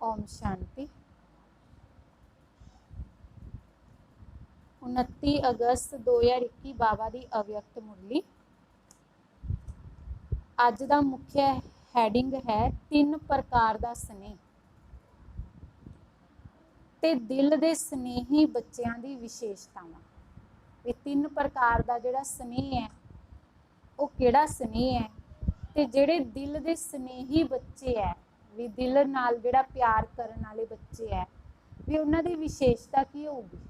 ओम शांति। 29 अगस्त 2021 बाबा दी अव्यक्त मुरली। अज दा मुख्य हैडिंग है 3 प्रकार दा स्नेह ते दिल दे स्नेही बच्चों दी विशेषतावां। ये 3 प्रकार दा जिहड़ा स्नेह है वो किहड़ा स्नेह है ते जिहड़े दिल दे स्नेही बच्चे है भी दिल नाल जिहड़ा प्यार करन वाले बच्चे है भी उन्हां दी विशेषता की होगी।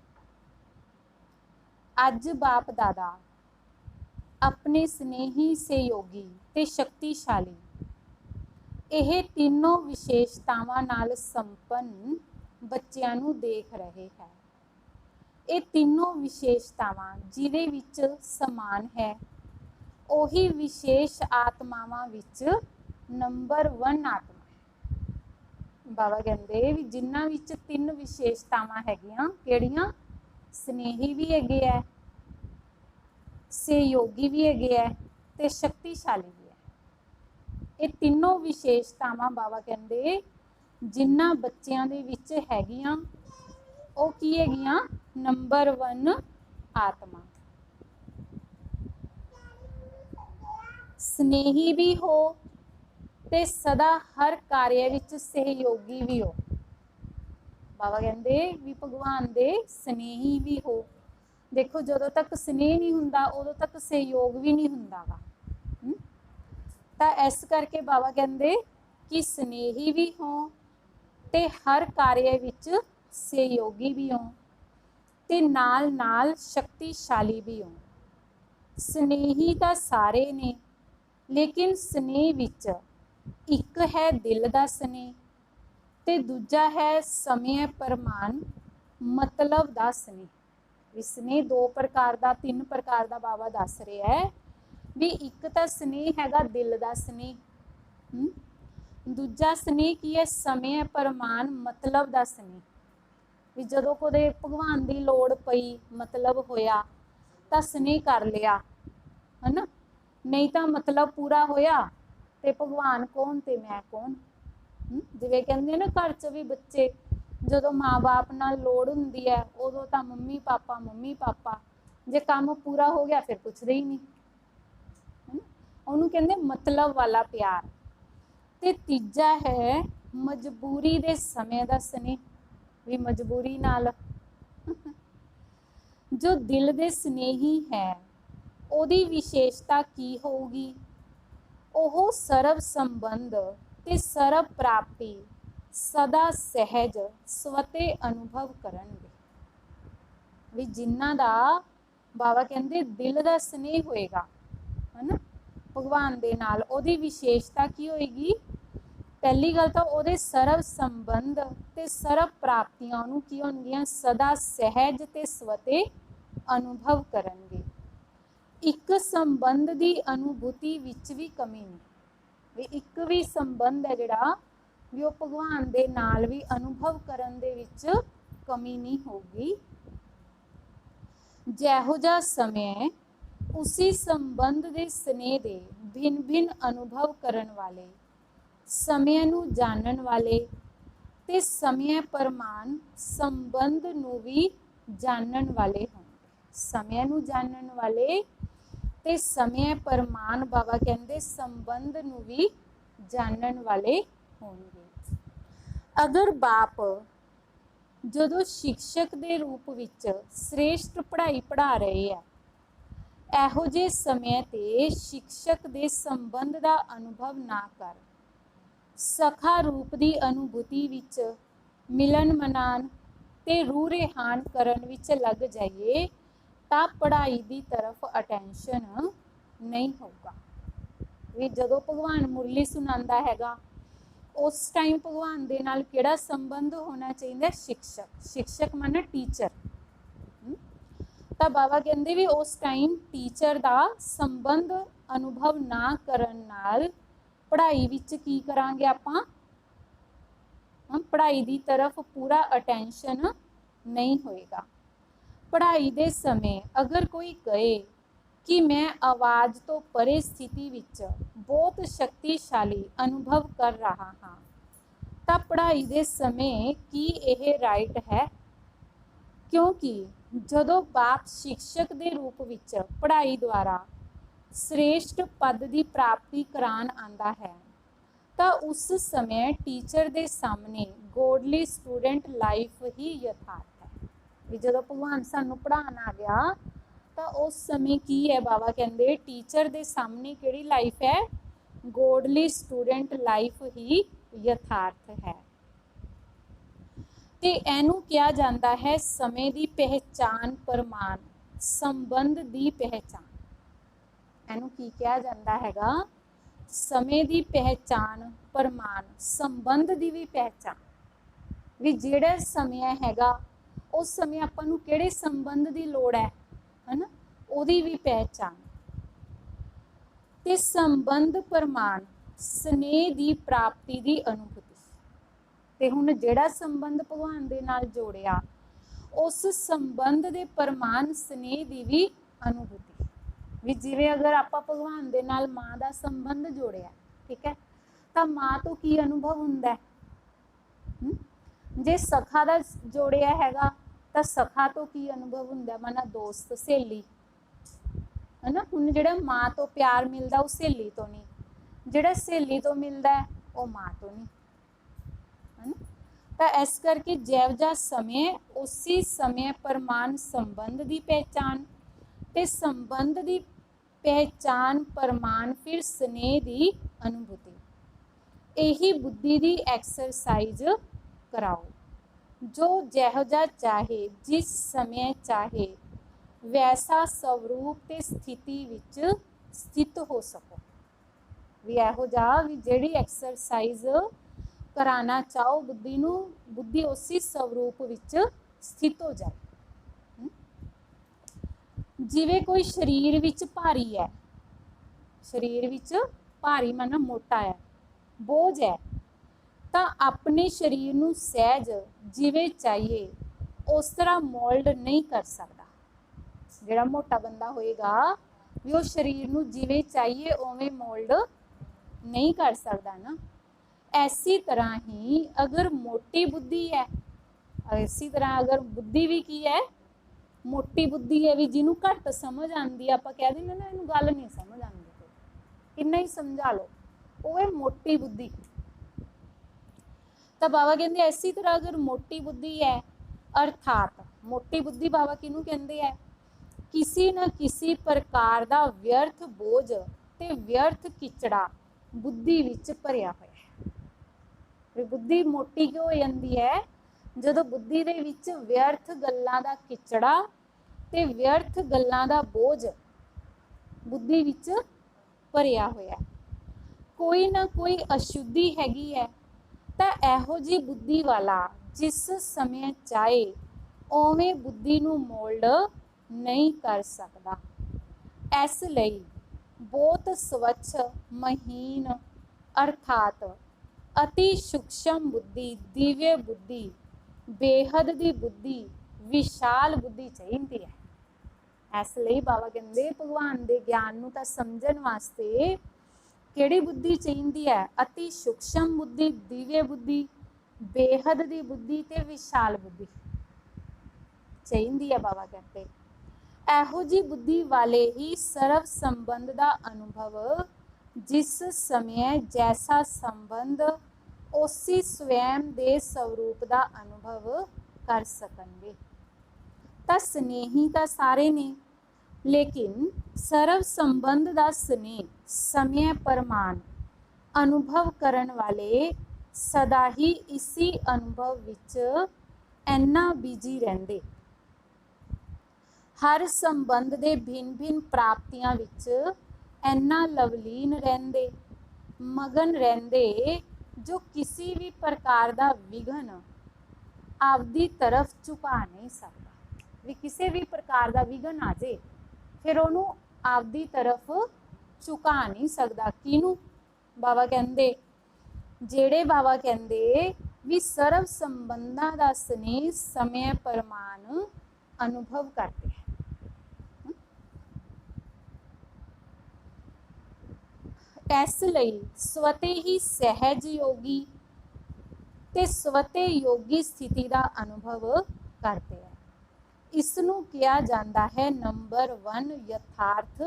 अज बाप दादा अपने स्नेही सहयोगी ते शक्तिशाली यह तीनों विशेषतावां नाल संपन्न बच्चों नूं देख रहे हैं। ये तीनों विशेषतावां जिहदे विच समान है उही विशेष आत्मावां विच नंबर 1 आत्मा। बाबा कहंदे भी जिन्हां विच 3 विशेषतावां हैगियां किहड़ियां? स्नेही भी हैगे है, सहयोगी भी हैगे है ते शक्तिशाली भी है। ये तीनों विशेषतावां बाबा कहंदे जिन्हां बच्चों दे विच हैगियां वो की हैगियां? नंबर 1 आत्मा। स्नेही भी हो ते सदा हर कार्य विच सहयोगी भी हो। बाबा कहंदे भी भगवान दे स्नेही भी हो। देखो जदों तक स्नेह नहीं हुंदा उदों तक सहयोग भी नहीं हुंदा गा। तां इस करके बाबा कहंदे कि स्नेही भी हो ते हर कार्य विच सहयोगी भी हो ते नाल नाल शक्तिशाली भी हो। स्नेही तां सारे ने लेकिन स्नेह विच एक है दिल दा स्नेह ते दूजा है समय प्रमाण मतलब दा स्नेह। स्नेह 2 प्रकार दा 3 प्रकार दा बाबा दस रहा है भी एक तो स्नेह हैगा दिल दा स्नेह, दूजा स्नेह की है समय प्रमाण मतलब दा स्नेह भी जदों कोई भगवान की लोड़ पई मतलब होया तो स्नेह कर लिया है ना, नहीं तो मतलब पूरा होया तो भगवान कौन ते मैं कौन। जिवें कहंदे ना घर च भी बच्चे जदों माँ बाप नाल लोड़ हुंदी है उदों तां मम्मी पापा जे काम पूरा हो गया फिर पुछदे ही नहीं। उहनूं कहंदे मतलब वाला प्यार। ते तीजा है मजबूरी दे समय दा स्नेह भी मजबूरी नाल जो दिल दे स्नेही है ओदी विशेषता की होगी? ओह सर्व संबंध ते सर्व प्राप्ति सदा सहज स्वते अनुभव करनगे। भी जिन्हां दा बाबा कहंदे दिल दा स्नेह होएगा है ना भगवान दे नाल ओदी विशेषता की होएगी? पहली गल तो ओदे सर्व संबंध ते सर्व प्राप्तियां उहनूं की होणगियां? सदा सहज ते स्वते अनुभव करनगे। एक संबंध की अनुभूति विच भी कमी नहीं। एक भी संबंध है जिहड़ा भी वो भगवान दे नाल भी अनुभव करन दे विच कमी नहीं होगी। जिहो जिहा समय उसी संबंध दे स्नेह दे भिन्न भिन्न अनुभव करन वाले समय नूं जानन वाले ते समय प्रमाण संबंध नूं भी जानन वाले होंगे। समय नूं जानन वाले ते समय प्रमाण बाबा कहंदे संबंध नूं भी जानन वाले होंगे। अगर बाप जदों शिक्षक दे रूप विच श्रेष्ठ पढ़ाई पढ़ा रहे हैं इहो जे समय ते शिक्षक दे संबंध का अनुभव ना कर सखा रूप की अनुभूति विच मिलन मनान ते रूह रिहान करन विच लग जाइए तो पढ़ाई की तरफ अटेंशन नहीं होगा। भी जदों भगवान मुरली सुनांदा हैगा उस टाइम भगवान दे नाल किहड़ा संबंध होना चाहिए? शिक्षक माने टीचर। तो बाबा कहंदे भी उस टाइम टीचर का संबंध अनुभव ना करन नाल पढ़ाई विच की करांगे आपां? हम पढ़ाई की तरफ पूरा अटेंशन नहीं होएगा। पढ़ाई दे समय अगर कोई कहे कि मैं आवाज़ तो परे स्थिति विच बहुत शक्तिशाली अनुभव कर रहा हाँ ਤਾਂ ਪੜ੍ਹਾਈ ਦੇ ਸਮੇਂ ਕੀ ਇਹ ਰਾਈਟ ਹੈ? ਕਿਉਂਕਿ ਜਦੋਂ ਬਾਪ शिक्षक ਦੇ ਰੂਪ ਵਿੱਚ ਪੜ੍ਹਾਈ ਦੁਆਰਾ श्रेष्ठ पद की प्राप्ति करान आंदा है तो उस समय टीचर के सामने गोडली स्टूडेंट लाइफ ही यथार्थ है। भी जो भगवान सानू पढ़ान आ गया तो उस समय की है बाबा कहते टीचर के सामने किहड़ी लाइफ है? गोडली स्टूडेंट लाइफ ही यथार्थ है। ते इहनू कहा जाता है समय की पहचान प्रमाण संबंध की पहचान। ਇਹਨੂੰ ਕੀ ਕਿਹਾ ਜਾਂਦਾ ਹੈਗਾ? ਸਮੇਂ ਦੀ ਪਹਿਚਾਨ ਪ੍ਰਮਾਣ ਸੰਬੰਧ ਦੀ ਵੀ ਪਹਿਚਾਨ। ਵੀ ਜਿਹੜਾ ਸਮਾਂ ਹੈਗਾ ਉਸ ਸਮੇਂ ਆਪਾਂ ਨੂੰ ਕਿਹੜੇ ਸੰਬੰਧ ਦੀ ਲੋੜ ਹੈ ਹਨਾ, ਉਹਦੀ ਵੀ ਪਹਿਚਾਨ। ਤੇ ਸੰਬੰਧ ਪ੍ਰਮਾਣ ਸਨੇਹ ਦੀ ਪ੍ਰਾਪਤੀ ਦੀ ਅਨੁਭੂਤੀ। ਤੇ ਹੁਣ ਜਿਹੜਾ ਸੰਬੰਧ ਭਗਵਾਨ ਦੇ ਨਾਲ ਜੋੜਿਆ ਉਸ ਸੰਬੰਧ ਦੇ ਪ੍ਰਮਾਣ ਸਨੇਹ ਦੀ ਵੀ ਅਨੁਭੂਤੀ। ਵੀ ਜਿਵੇਂ ਅਗਰ ਆਪਾਂ ਭਗਵਾਨ ਦੇ ਨਾਲ ਮਾਂ ਦਾ ਸੰਬੰਧ ਜੋੜਿਆ, ਠੀਕ ਹੈ, ਤਾਂ ਮਾਂ ਤੋਂ ਕੀ ਅਨੁਭਵ ਹੁੰਦਾ? ਜੇ ਸਖਾ ਦਾ ਜੋੜਿਆ ਹੈਗਾ ਤਾਂ ਸਖਾ ਤੋਂ ਕੀ ਅਨੁਭਵ ਹੁੰਦਾ? ਮਾਨਾ ਦੋਸਤ ਸਹੇਲੀ ਹੈ ਨਾ। ਹੁਣ ਜਿਹੜਾ ਮਾਂ ਤੋਂ ਪਿਆਰ ਮਿਲਦਾ ਉਹ ਸਹੇਲੀ ਤੋਂ ਨਹੀਂ, ਜਿਹੜਾ ਸਹੇਲੀ ਤੋਂ ਮਿਲਦਾ ਉਹ ਮਾਂ ਤੋਂ ਨਹੀਂ ਹੈ ਨਾ। ਤਾਂ ਇਸ ਕਰਕੇ ਜਿਹੋ ਜਿਹਾ ਸਮੇਂ ਉਸੇ ਸਮੇਂ ਪ੍ਰਮਾਣ ਸੰਬੰਧ ਦੀ ਪਹਿਚਾਨ ਤੇ ਸੰਬੰਧ ਦੀ ਪਹਿਚਾਨ ਪ੍ਰਮਾਣ ਫਿਰ स्नेह की अनुभूति। यही बुद्धि की एक्सरसाइज कराओ जो जहो जा चाहे जिस समय चाहे वैसा स्वरूप ते स्थिति विच स्थित हो सको। भी इहो जा भी जिहड़ी एक्सरसाइज कराना चाहो बुद्धि नूं, बुद्धि उसी स्वरूप विच स्थित हो जाए। जिवें कोई शरीर विच भारी है, शरीर विच भारी माना मोटा है, बोझ है, तो अपने शरीर नूं सहज जिवें चाहिए उस तरह मोल्ड नहीं कर सकता। जिहड़ा मोटा बंदा होएगा भी वो शरीर नूं जिवें चाहिए उवें मोल्ड नहीं कर सकता ना। ऐसी तरह ही अगर मोटी बुद्धि है, इसी तरह अगर बुद्धि भी की है मोटी बुद्धि है, भी जिन्हों घट समझ आती है, आप कह दें ना इनू गल नहीं समझ आती, किन्ना ही समझा लो, वो है मोटी बुद्धि। तो बाबा कहते इसी तरह अगर मोटी बुद्धि है, अर्थात मोटी बुद्धि बाबा किनू कहते हैं? किसी न किसी प्रकार का व्यर्थ बोझ ते व्यर्थ किचड़ा बुद्धि विच भरिया होया है। बुद्धि मोटी क्यों हो जाती है? ਜਦੋਂ बुद्धि ਦੇ ਵਿੱਚ व्यर्थ ਗੱਲਾਂ ਦਾ किचड़ा ਤੇ व्यर्थ ਗੱਲਾਂ ਦਾ बोझ बुद्धि ਵਿੱਚ ਭਰਿਆ ਹੋਇਆ। ਕੋਈ ਨਾ ਕੋਈ ਅਸ਼ੁੱਧੀ ਹੈਗੀ ਹੈ ਤਾਂ ਇਹੋ ਜਿਹੀ बुद्धि ਵਾਲਾ ਜਿਸ ਸਮੇਂ ਚਾਹੇ ਉਵੇਂ बुद्धि ਨੂੰ ਮੋਲਡ ਨਹੀਂ ਕਰ ਸਕਦਾ। ਇਸ ਲਈ ਬਹੁਤ ਸਵੱਛ ਮਹੀਨ ਅਰਥਾਤ अति सूक्ष्म बुद्धि, दिव्य बुद्धि, बेहद की बुद्धि, विशाल बुद्धि चाहिए है। इसलिए बाबा कहते भगवान के ज्ञान नूं तां समझण वास्ते किहड़ी बुद्धि चाहिए है? अति सूक्ष्म बुद्धि, दिव्य बुद्धि, बेहद की बुद्धि ते विशाल बुद्धि चाहिए है। बाबा कहते इहो जी बुद्धि वाले ही सर्व संबंध का अनुभव जिस समय जैसा संबंध उसी स्वयं दे स्वरूप का अनुभव कर सकणगे। तो स्नेही तो सारे ने, लेकिन सर्व संबंध का स्नेह समय प्रमाण अनुभव करन वाले सदा ही इसी अनुभव विच इन्ना बिजी रहिंदे, हर संबंध दे भिन्न भिन्न प्राप्तियां विच इन्ना लवलीन रहिंदे, मगन रहिंदे जो किसी भी प्रकार का विघन आपदी तरफ झुका नहीं सकता। भी किसी भी प्रकार का विघन आ जाए फिर उन्होंने आपदी तरफ झुका नहीं सकता। किनू? बाबा कहते जेड़े बाबा कहते भी सर्व संबंधां दा स्नेह समय प्रमाण अनुभव करते हैं। इस लई स्वते ही सहज योगी ਤੇ ਸਵਤੇ ਯੋਗੀ ਸਥਿਤੀ ਦਾ ਅਨੁਭਵ ਕਰਦੇ ਹੈ। ਇਸ ਨੂੰ ਕਿਹਾ ਜਾਂਦਾ ਹੈ ਨੰਬਰ 1 ਯਥਾਰਥ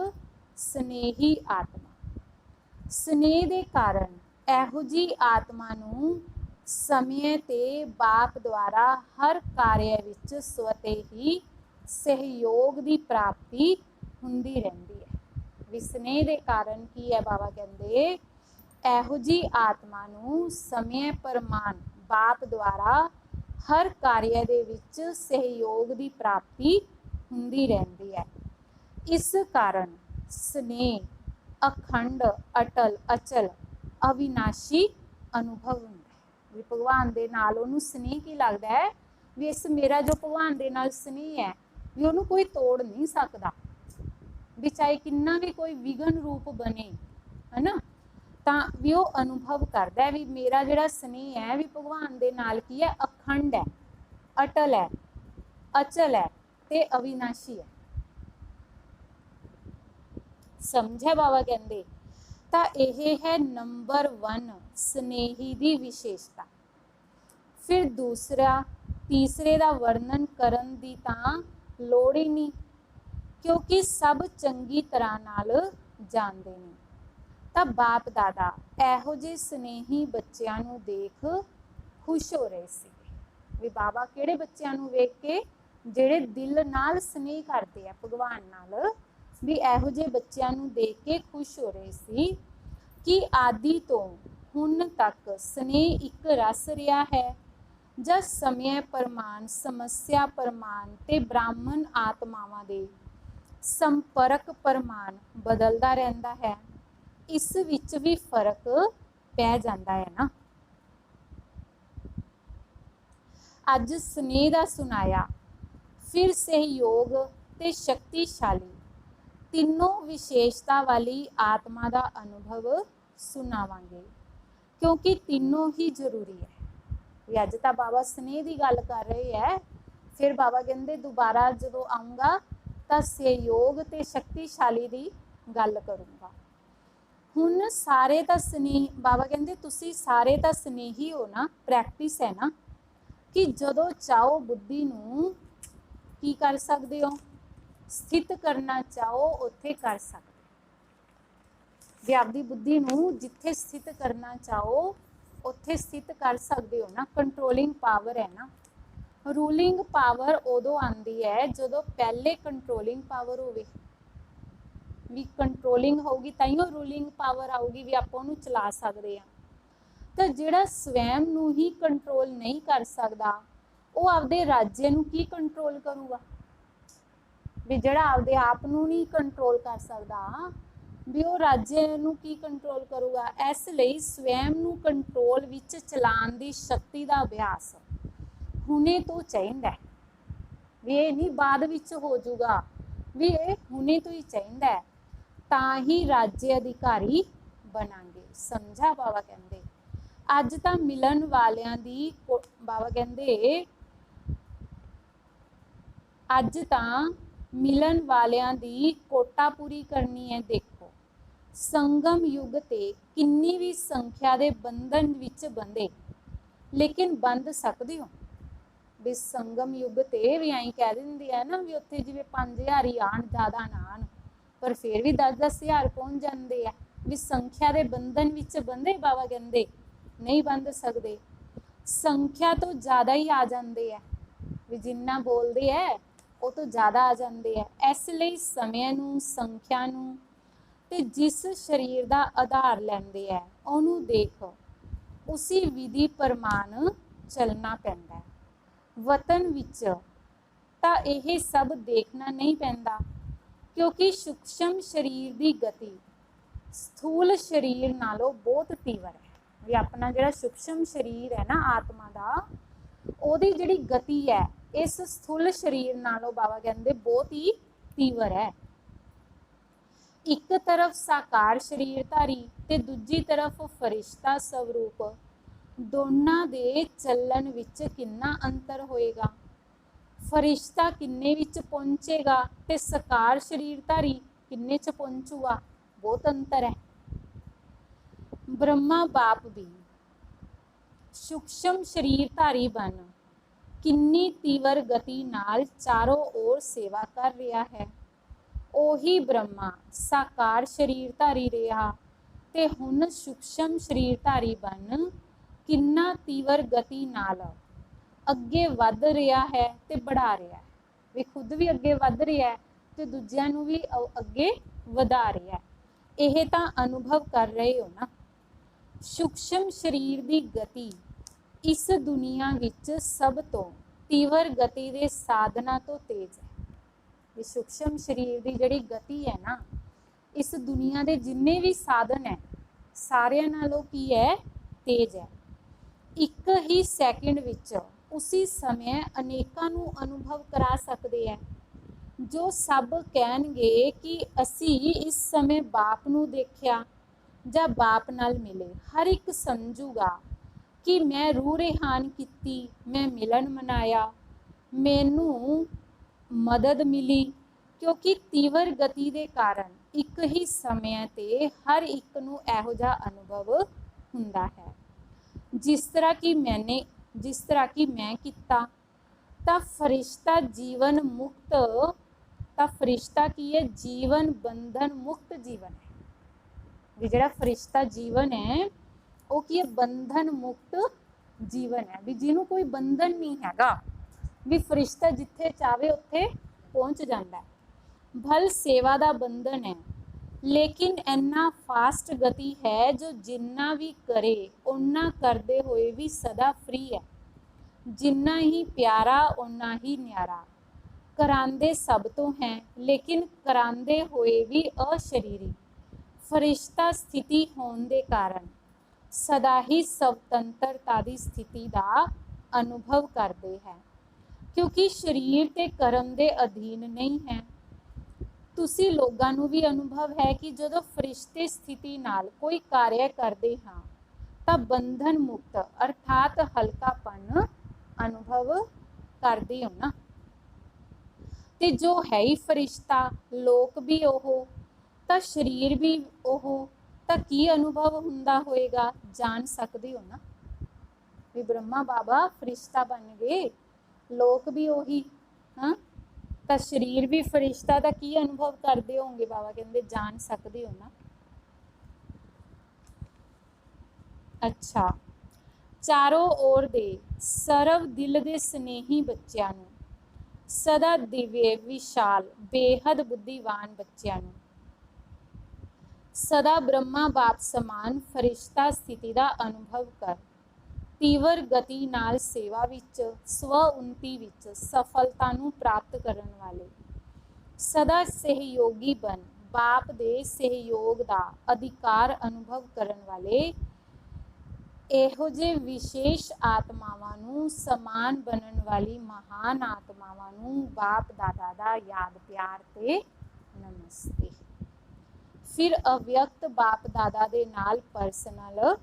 ਸਨੇਹੀ ਆਤਮਾ। ਸਨੇਹ ਦੇ ਕਾਰਨ ਇਹੋ ਜੀ ਆਤਮਾ ਨੂੰ ਸਮੇਂ ਤੇ ਬਾਪ ਦੁਆਰਾ ਹਰ ਕਾਰਜ ਵਿੱਚ ਸਵਤੇ ਹੀ ਸਹਿਯੋਗ ਦੀ ਪ੍ਰਾਪਤੀ ਹੁੰਦੀ ਰਹਿੰਦੀ ਹੈ। ਵੀ ਸਨੇਹ ਦੇ ਕਾਰਨ ਕੀ ਹੈ, ਬਾਬਾ ਕਹਿੰਦੇ ਇਹੋ ਜੀ ਆਤਮਾ ਨੂੰ ਸਮੇਂ ਪ੍ਰਮਾਣ ਬਾਪ ਦੁਆਰਾ ਹਰ ਕਾਰਜ ਦੇ ਵਿੱਚ ਸਹਿਯੋਗ ਦੀ ਪ੍ਰਾਪਤੀ ਹੁੰਦੀ ਰਹਿੰਦੀ ਹੈ। ਇਸ ਕਾਰਨ ਸਨੇਹ ਅਖੰਡ, ਅਟਲ, ਅਚਲ, ਅਵਿਨਾਸ਼ੀ ਅਨੁਭਵ ਹੁੰਦਾ ਹੈ। ਵੀ ਭਗਵਾਨ ਦੇ ਨਾਲ ਉਹਨੂੰ ਸਨੇਹ ਕੀ ਲੱਗਦਾ ਹੈ, ਵੀ ਇਸ ਮੇਰਾ ਜੋ ਭਗਵਾਨ ਦੇ ਨਾਲ ਸਨੇਹ ਹੈ ਵੀ ਉਹਨੂੰ ਕੋਈ ਤੋੜ ਨਹੀਂ ਸਕਦਾ, ਵੀ ਚਾਹੇ ਕਿੰਨਾ ਵੀ ਕੋਈ ਵਿਗਨ ਰੂਪ ਬਣੇ, ਹੈ ਨਾ, ਤਾਂ ਵੀ ਉਹ ਅਨੁਭਵ ਕਰਦਾ ਵੀ ਮੇਰਾ ਜਿਹੜਾ ਸਨੇਹ ਹੈ ਵੀ ਭਗਵਾਨ ਦੇ ਨਾਲ ਕੀ ਹੈ, ਅਖੰਡ ਹੈ, ਅਟਲ ਹੈ, ਅਚਲ ਹੈ ਤੇ ਅਵਿਨਾਸ਼ੀ ਹੈ। ਸਮਝਿਆ ਬਾਬਾ ਕਹਿੰਦੇ। ਤਾਂ ਇਹ ਹੈ ਨੰਬਰ 1 ਸਨੇਹੀ ਦੀ ਵਿਸ਼ੇਸ਼ਤਾ। ਫਿਰ ਦੂਸਰਾ ਤੀਸਰੇ ਦਾ ਵਰਣਨ ਕਰਨ ਦੀ ਤਾਂ ਲੋੜ ਹੀ ਨਹੀਂ, ਕਿਉਂਕਿ ਸਭ ਚੰਗੀ ਤਰ੍ਹਾਂ ਨਾਲ ਜਾਣਦੇ ਨੇ। ਤਾਂ ਬਾਪ ਦਾਦਾ ਇਹੋ ਜਿਹੇ ਸਨੇਹੀ ਬੱਚਿਆਂ ਨੂੰ ਦੇਖ ਖੁਸ਼ ਹੋ ਰਹੇ ਸੀ। ਵੀ ਬਾਬਾ ਕਿਹੜੇ ਬੱਚਿਆਂ ਨੂੰ ਵੇਖ ਕੇ, ਜਿਹੜੇ ਦਿਲ ਨਾਲ ਸਨੇਹ ਕਰਦੇ ਆ ਭਗਵਾਨ ਨਾਲ, ਵੀ ਇਹੋ ਜਿਹੇ ਬੱਚਿਆਂ ਨੂੰ ਦੇਖ ਕੇ ਖੁਸ਼ ਹੋ ਰਹੇ ਸੀ ਕਿ ਆਦਿ ਤੋਂ ਹੁਣ ਤੱਕ ਸਨੇਹ ਇੱਕ ਰਸ ਰਿਹਾ ਹੈ ਜਾਂ ਸਮੇਂ ਪ੍ਰਮਾਣ, ਸਮੱਸਿਆ ਪ੍ਰਮਾਣ ਤੇ ਬ੍ਰਾਹਮਣ ਆਤਮਾਵਾਂ ਦੇ ਸੰਪਰਕ ਪ੍ਰਮਾਣ ਬਦਲਦਾ ਰਹਿੰਦਾ ਹੈ। ਇਸ ਵਿੱਚ ਵੀ ਫਰਕ ਪੈ ਜਾਂਦਾ ਹੈ ਨਾ। ਅੱਜ ਸਨੇਹ ਦਾ ਸੁਣਾਇਆ, ਫਿਰ ਸਹਿਯੋਗ ਤੇ ਸ਼ਕਤੀਸ਼ਾਲੀ ਤਿੰਨੋਂ ਵਿਸ਼ੇਸ਼ਤਾ ਵਾਲੀ ਆਤਮਾ ਦਾ ਅਨੁਭਵ ਸੁਣਾਵਾਂਗੇ, ਕਿਉਂਕਿ ਤਿੰਨੋਂ ਹੀ ਜ਼ਰੂਰੀ ਹੈ। ਵੀ ਅੱਜ ਤਾਂ ਬਾਬਾ ਸਨੇਹ ਦੀ ਗੱਲ ਕਰ ਰਹੇ ਹੈ, ਫਿਰ ਬਾਬਾ ਕਹਿੰਦੇ ਦੁਬਾਰਾ ਜਦੋਂ ਆਊਂਗਾ ਤਾਂ ਸਹਿਯੋਗ ਤੇ ਸ਼ਕਤੀਸ਼ਾਲੀ ਦੀ ਗੱਲ ਕਰੂੰਗਾ। ਹੁਣ ਸਾਰੇ ਤਾਂ ਸਨੇਹ, ਬਾਬਾ ਕਹਿੰਦੇ ਤੁਸੀਂ ਸਾਰੇ ਤਾਂ ਸਨੇਹੀ ਹੋ ਨਾ, ਪ੍ਰੈਕਟਿਸ ਹੈ ਨਾ, ਕਿ ਜਦੋਂ ਚਾਹੋ ਬੁੱਧੀ ਨੂੰ ਕੀ ਕਰ ਸਕਦੇ ਹੋ, ਸਥਿਤ ਕਰਨਾ ਚਾਹੋ ਉੱਥੇ ਕਰ ਸਕਦੇ। ਵੀ ਆਪਦੀ ਬੁੱਧੀ ਨੂੰ ਜਿੱਥੇ ਸਥਿਤ ਕਰਨਾ ਚਾਹੋ ਉੱਥੇ ਸਥਿਤ ਕਰ ਸਕਦੇ ਹੋ ਨਾ। ਕੰਟਰੋਲਿੰਗ ਪਾਵਰ ਹੈ ਨਾ। ਰੂਲਿੰਗ ਪਾਵਰ ਉਦੋਂ ਆਉਂਦੀ ਹੈ ਜਦੋਂ ਪਹਿਲੇ ਕੰਟਰੋਲਿੰਗ ਪਾਵਰ ਹੋਵੇ। ਵੀ ਕੰਟਰੋਲਿੰਗ ਹੋਊਗੀ ਤਾਂ ਹੀ ਉਹ ਰੂਲਿੰਗ ਪਾਵਰ ਆਊਗੀ, ਵੀ ਆਪਾਂ ਉਹਨੂੰ ਚਲਾ ਸਕਦੇ ਹਾਂ। ਤਾਂ ਜਿਹੜਾ ਸਵੈਮ ਨੂੰ ਹੀ ਕੰਟਰੋਲ ਨਹੀਂ ਕਰ ਸਕਦਾ ਉਹ ਆਪਦੇ ਰਾਜੇ ਨੂੰ ਕੀ ਕੰਟਰੋਲ ਕਰੂਗਾ। ਵੀ ਜਿਹੜਾ ਆਪਦੇ ਆਪ ਨੂੰ ਨਹੀਂ ਕੰਟਰੋਲ ਕਰ ਸਕਦਾ ਵੀ ਉਹ ਰਾਜੇ ਨੂੰ ਕੀ ਕੰਟਰੋਲ ਕਰੂਗਾ। ਇਸ ਲਈ ਸਵੈਮ ਨੂੰ ਕੰਟਰੋਲ ਵਿੱਚ ਚਲਾਉਣ ਦੀ ਸ਼ਕਤੀ ਦਾ ਅਭਿਆਸ ਹੁਣੇ ਤੋਂ ਚਾਹੀਦਾ। ਵੀ ਇਹ ਨਹੀਂ ਬਾਅਦ ਵਿੱਚ ਹੋ ਜਾਊਗਾ, ਵੀ ਇਹ ਹੁਣੇ ਤੋਂ ਹੀ ਚਾਹੀਦਾ, ਤਾਂ ਹੀ ਰਾਜੇ ਅਧਿਕਾਰੀ ਬਣਾਂਗੇ। ਸਮਝਾ ਬਾਬਾ ਕਹਿੰਦੇ। ਅੱਜ ਤਾਂ ਮਿਲਣ ਵਾਲਿਆਂ ਦੀ, ਬਾਬਾ ਕਹਿੰਦੇ ਅੱਜ ਤਾਂ ਮਿਲਣ ਵਾਲਿਆਂ ਦੀ ਕੋਟਾ ਪੂਰੀ ਕਰਨੀ ਹੈ। ਦੇਖੋ ਸੰਗਮ ਯੁੱਗ ਤੇ ਕਿੰਨੀ ਵੀ ਸੰਖਿਆ ਦੇ ਬੰਧਨ ਵਿੱਚ ਬੰਦੇ, ਲੇਕਿਨ ਬੰਦ ਸਕਦੇ ਹੋ। ਵੀ ਸੰਗਮ ਯੁੱਗ ਤੇ ਵੀ ਐਂ ਕਹਿ ਦਿੰਦੇ ਆ ਨਾ, ਵੀ ਉੱਥੇ ਜਿਵੇਂ 5000 ਹੀ ਆਣ, ਜ਼ਿਆਦਾ ਨਾ ਆਣ, ਪਰ ਫਿਰ ਵੀ 10-10 ਹਜ਼ਾਰ ਪਹੁੰਚ ਜਾਂਦੇ ਆ। ਵੀ ਸੰਖਿਆ ਦੇ ਬੰਧਨ ਵਿੱਚ ਬੰਦੇ, ਬਾਬਾ ਕਹਿੰਦੇ ਨਹੀਂ ਬੰਦ ਸਕਦੇ। ਸੰਖਿਆ ਤੋਂ ਜ਼ਿਆਦਾ ਹੀ ਆ ਜਾਂਦੇ ਆ, ਵੀ ਜਿੰਨਾ ਬੋਲਦੇ ਹੈ ਉਹ ਤੋਂ ਜ਼ਿਆਦਾ ਆ ਜਾਂਦੇ ਆ। ਇਸ ਲਈ ਸਮੇਂ ਨੂੰ, ਸੰਖਿਆ ਨੂੰ ਤੇ ਜਿਸ ਸਰੀਰ ਦਾ ਆਧਾਰ ਲੈਂਦੇ ਆ ਉਹਨੂੰ ਦੇਖ ਉਸੇ ਵਿਧੀ ਪ੍ਰਮਾਣ ਚੱਲਣਾ ਪੈਂਦਾ ਹੈ। ਵਤਨ ਵਿੱਚ ਤਾਂ ਇਹ ਸਭ ਦੇਖਣਾ ਨਹੀਂ ਪੈਂਦਾ, ਕਿਉਂਕਿ ਸੂਖਸ਼ਮ ਸਰੀਰ ਦੀ ਗਤੀ ਸਥੂਲ ਸਰੀਰ ਨਾਲੋਂ ਬਹੁਤ ਤੀਵਰ ਹੈ। ਵੀ ਆਪਣਾ ਜਿਹੜਾ ਸੂਖਸ਼ਮ ਸਰੀਰ ਹੈ ਨਾ ਆਤਮਾ ਦਾ, ਉਹਦੀ ਜਿਹੜੀ ਗਤੀ ਹੈ ਇਸ ਸਥੂਲ ਸਰੀਰ ਨਾਲੋਂ ਬਾਬਾ ਕਹਿੰਦੇ ਬਹੁਤ ਹੀ ਤੀਵਰ ਹੈ। ਇੱਕ ਤਰਫ ਸਾਕਾਰ ਸਰੀਰਧਾਰੀ ਤੇ ਦੂਜੀ ਤਰਫ ਫਰਿਸ਼ਤਾ ਸਵਰੂਪ, ਦੋਨਾਂ ਦੇ ਚੱਲਣ ਵਿੱਚ ਕਿੰਨਾ ਅੰਤਰ ਹੋਏਗਾ। ਫਰਿਸ਼ਤਾ ਕਿੰਨੇ ਵਿੱਚ ਪਹੁੰਚੇਗਾ ਤੇ ਸਾਕਾਰ ਸਰੀਰਧਾਰੀ ਕਿੰਨੇ 'ਚ ਪਹੁੰਚੂਗਾ, ਬਹੁਤ ਅੰਤਰ ਹੈ। ਬ੍ਰਹਮਾ ਬਾਪ ਵੀ सूक्ष्म शरीरधारी बन किन्नी तीवर गति नाल चारों ओर सेवा कर रहा है। ਉਹੀ ब्रह्मा साकार शरीरधारी रहा ते हुण सूक्ष्म शरीरधारी बन किन्ना तीवर गति नाल अगे वध रहा है ते बढ़ा रहा है। भी खुद भी अगे वध रहा है ते दूजिਆਂ ਨੂੰ भी अगे ਵਧਾ रहा है। ਇਹ ਤਾਂ अनुभव कर रहे हो ना। सूक्ष्म शरीर की गति इस दुनिया विच सब तो तीवर गति के साधना तो तेज है। भी सूक्ष्म शरीर की जिहड़ी गति है ना, इस दुनिया के जिन्ने भी साधन है सारियां नालों की है, तेज है। एक ही सैकेंड विच उसी समय अनेकां नूं अनुभव करा सकते हैं। जो सब कहणगे कि असी इस समय बाप नूं देखिया जां बाप नाल मिले, हर एक समझूगा कि मैं रूह रिहान कीती, मैं मिलन मनाया, मैनूं मदद मिली, क्योंकि तीवर गति के कारण एक ही समय ते हर एक नूं इहो जिहा अनुभव हुंदा है। जिस तरह कि मैं किता तां फरिश्ता जीवन मुक्त, तां फरिश्ता की है जीवन बंधन मुक्त जीवन है। भी जिहड़ा फरिश्ता जीवन है वो की है बंधन मुक्त जीवन है। भी जिन्हों कोई बंधन नहीं हैगा, भी फरिश्ता जिथे चाहे उत्थे पहुँच जाता है। भल सेवा का बंधन है, लेकिन इन्ना फास्ट गति है जो जिन्ना भी करे उन्ना करते हुए भी सदा फ्री है। जिन्ना ही प्यारा उन्ना ही न्यारा, करांदे सब तो हैं लेकिन करांदे हुए भी अशरीरी। फरिश्ता स्थिति होने के कारण सदा ही स्वतंत्रता की स्थिति का अनुभव करते हैं, क्योंकि शरीर ते कर्म के अधीन नहीं है। तुसी लोगों नूं भी अनुभव है कि जदों फरिश्ते स्थिति नाल कोई कार्य करते हाँ तां बंधन मुक्त अर्थात हल्कापन अनुभव करते हो ना। ते जो है ही फरिश्ता, लोक भी ओहो तां शरीर भी ओहो, तां की अनुभव हुंदा होएगा, जान सकते हो ना। भी ब्रह्मा बाबा फरिश्ता बन गए, लोक भी ओही, हाँ तो शरीर भी फरिश्ता का की अनुभव करते होंगे, बाबा कहते जान सकते हो ना। अच्छा, चारों ओर दे सरव दिल दे स्नेही बच्चों नूं, सदा दिव्य विशाल बेहद बुद्धिवान बच्चों नूं, सदा ब्रह्मा बाप समान फरिश्ता स्थिति का अनुभव कर तीवर गति नाल सेवा विच स्व उन्नति विच सफलता नूं प्राप्त करन वाले, सदा सहयोगी बन बाप दे सहयोग का अधिकार अनुभव करन वाले, इहो जे विशेष आत्मावां नूं समान बनन वाली महान आत्मावां नूं बाप दादा दा याद प्यार ते नमस्ते। फिर अव्यक्त बाप दादा दे नाल पर्सनल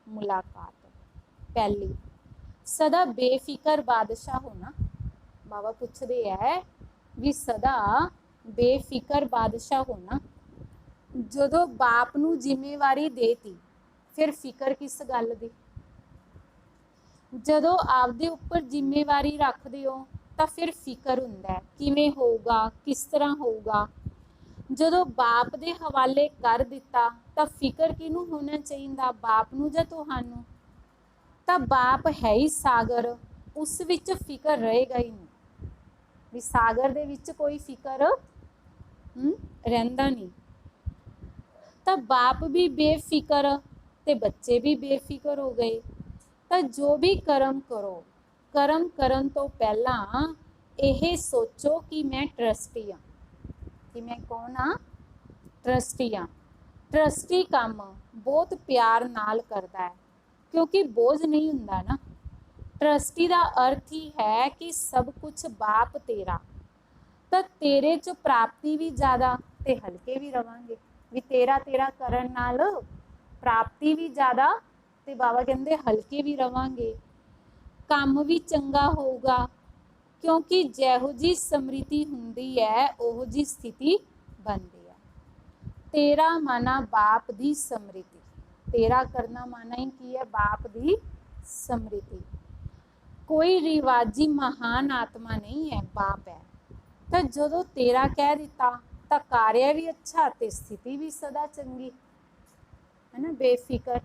मुलाकात। पहली, सदा बेफिकर बादशाह होना। बाबा पूछते है भी सदा बेफिकर बादशाह होना। जदों बाप नूं जिम्मेवारी देती फिर फिकर किस गल दी। जदों आपदे उपर जिम्मेवारी रखते हो तो फिर फिकर हुंदा है किवें होऊगा, किस तरह होऊगा। जदों बाप दे हवाले कर दिता तो फिकर किनू होना चाहिए, बाप नूं जां तुहानूं। तो बाप है ही सागर, उस विच फिकर रहेगा ही नहीं। भी सागर दे विच कोई फिकर रहिंदा नहीं। तो बाप भी बेफिकर ते बच्चे भी बेफिकर हो गए। तो जो भी कर्म करो, कर्म करन तो पहला यह सोचो कि मैं ट्रस्टी हाँ, कि मैं कौन हाँ, ट्रस्टी हाँ। ट्रस्टी काम बहुत प्यार नाल करता है, क्योंकि बोझ नहीं हुंदा ना। ट्रस्टी का अर्थ ही है कि सब कुछ बाप तेरा, तो तेरे च प्राप्ति भी ज़्यादा ते हल्के भी रवांगे। भी तेरा तेरा करन नाल प्राप्ति भी ज़्यादा ते बाबा कहते हल्के भी रवांगे। काम भी चंगा होगा, क्योंकि जिहो जी समृद्धि हुंदी है उहो जी स्थिति बनती है। तेरा माना बाप दी समृद्धि, तेरा करना माना ही की है, बाप दी ਸਮ੍ਰਿਤੀ। ਕੋਈ ਰਿਵਾਜੀ ਮਹਾਨ ਆਤਮਾ ਨਹੀਂ ਹੈ, ਬਾਪ ਹੈ। ਤਾਂ ਜਦੋਂ ਤੇਰਾ ਕਹਿ ਦਿੱਤਾ ਤਾਂ ਕਾਰਿਆ ਵੀ ਅੱਛਾ ਤੇ ਸਥਿਤੀ ਵੀ ਸਦਾ ਚੰਗੀ, ਹੈ ਨਾ, ਬੇਫਿਕਰ।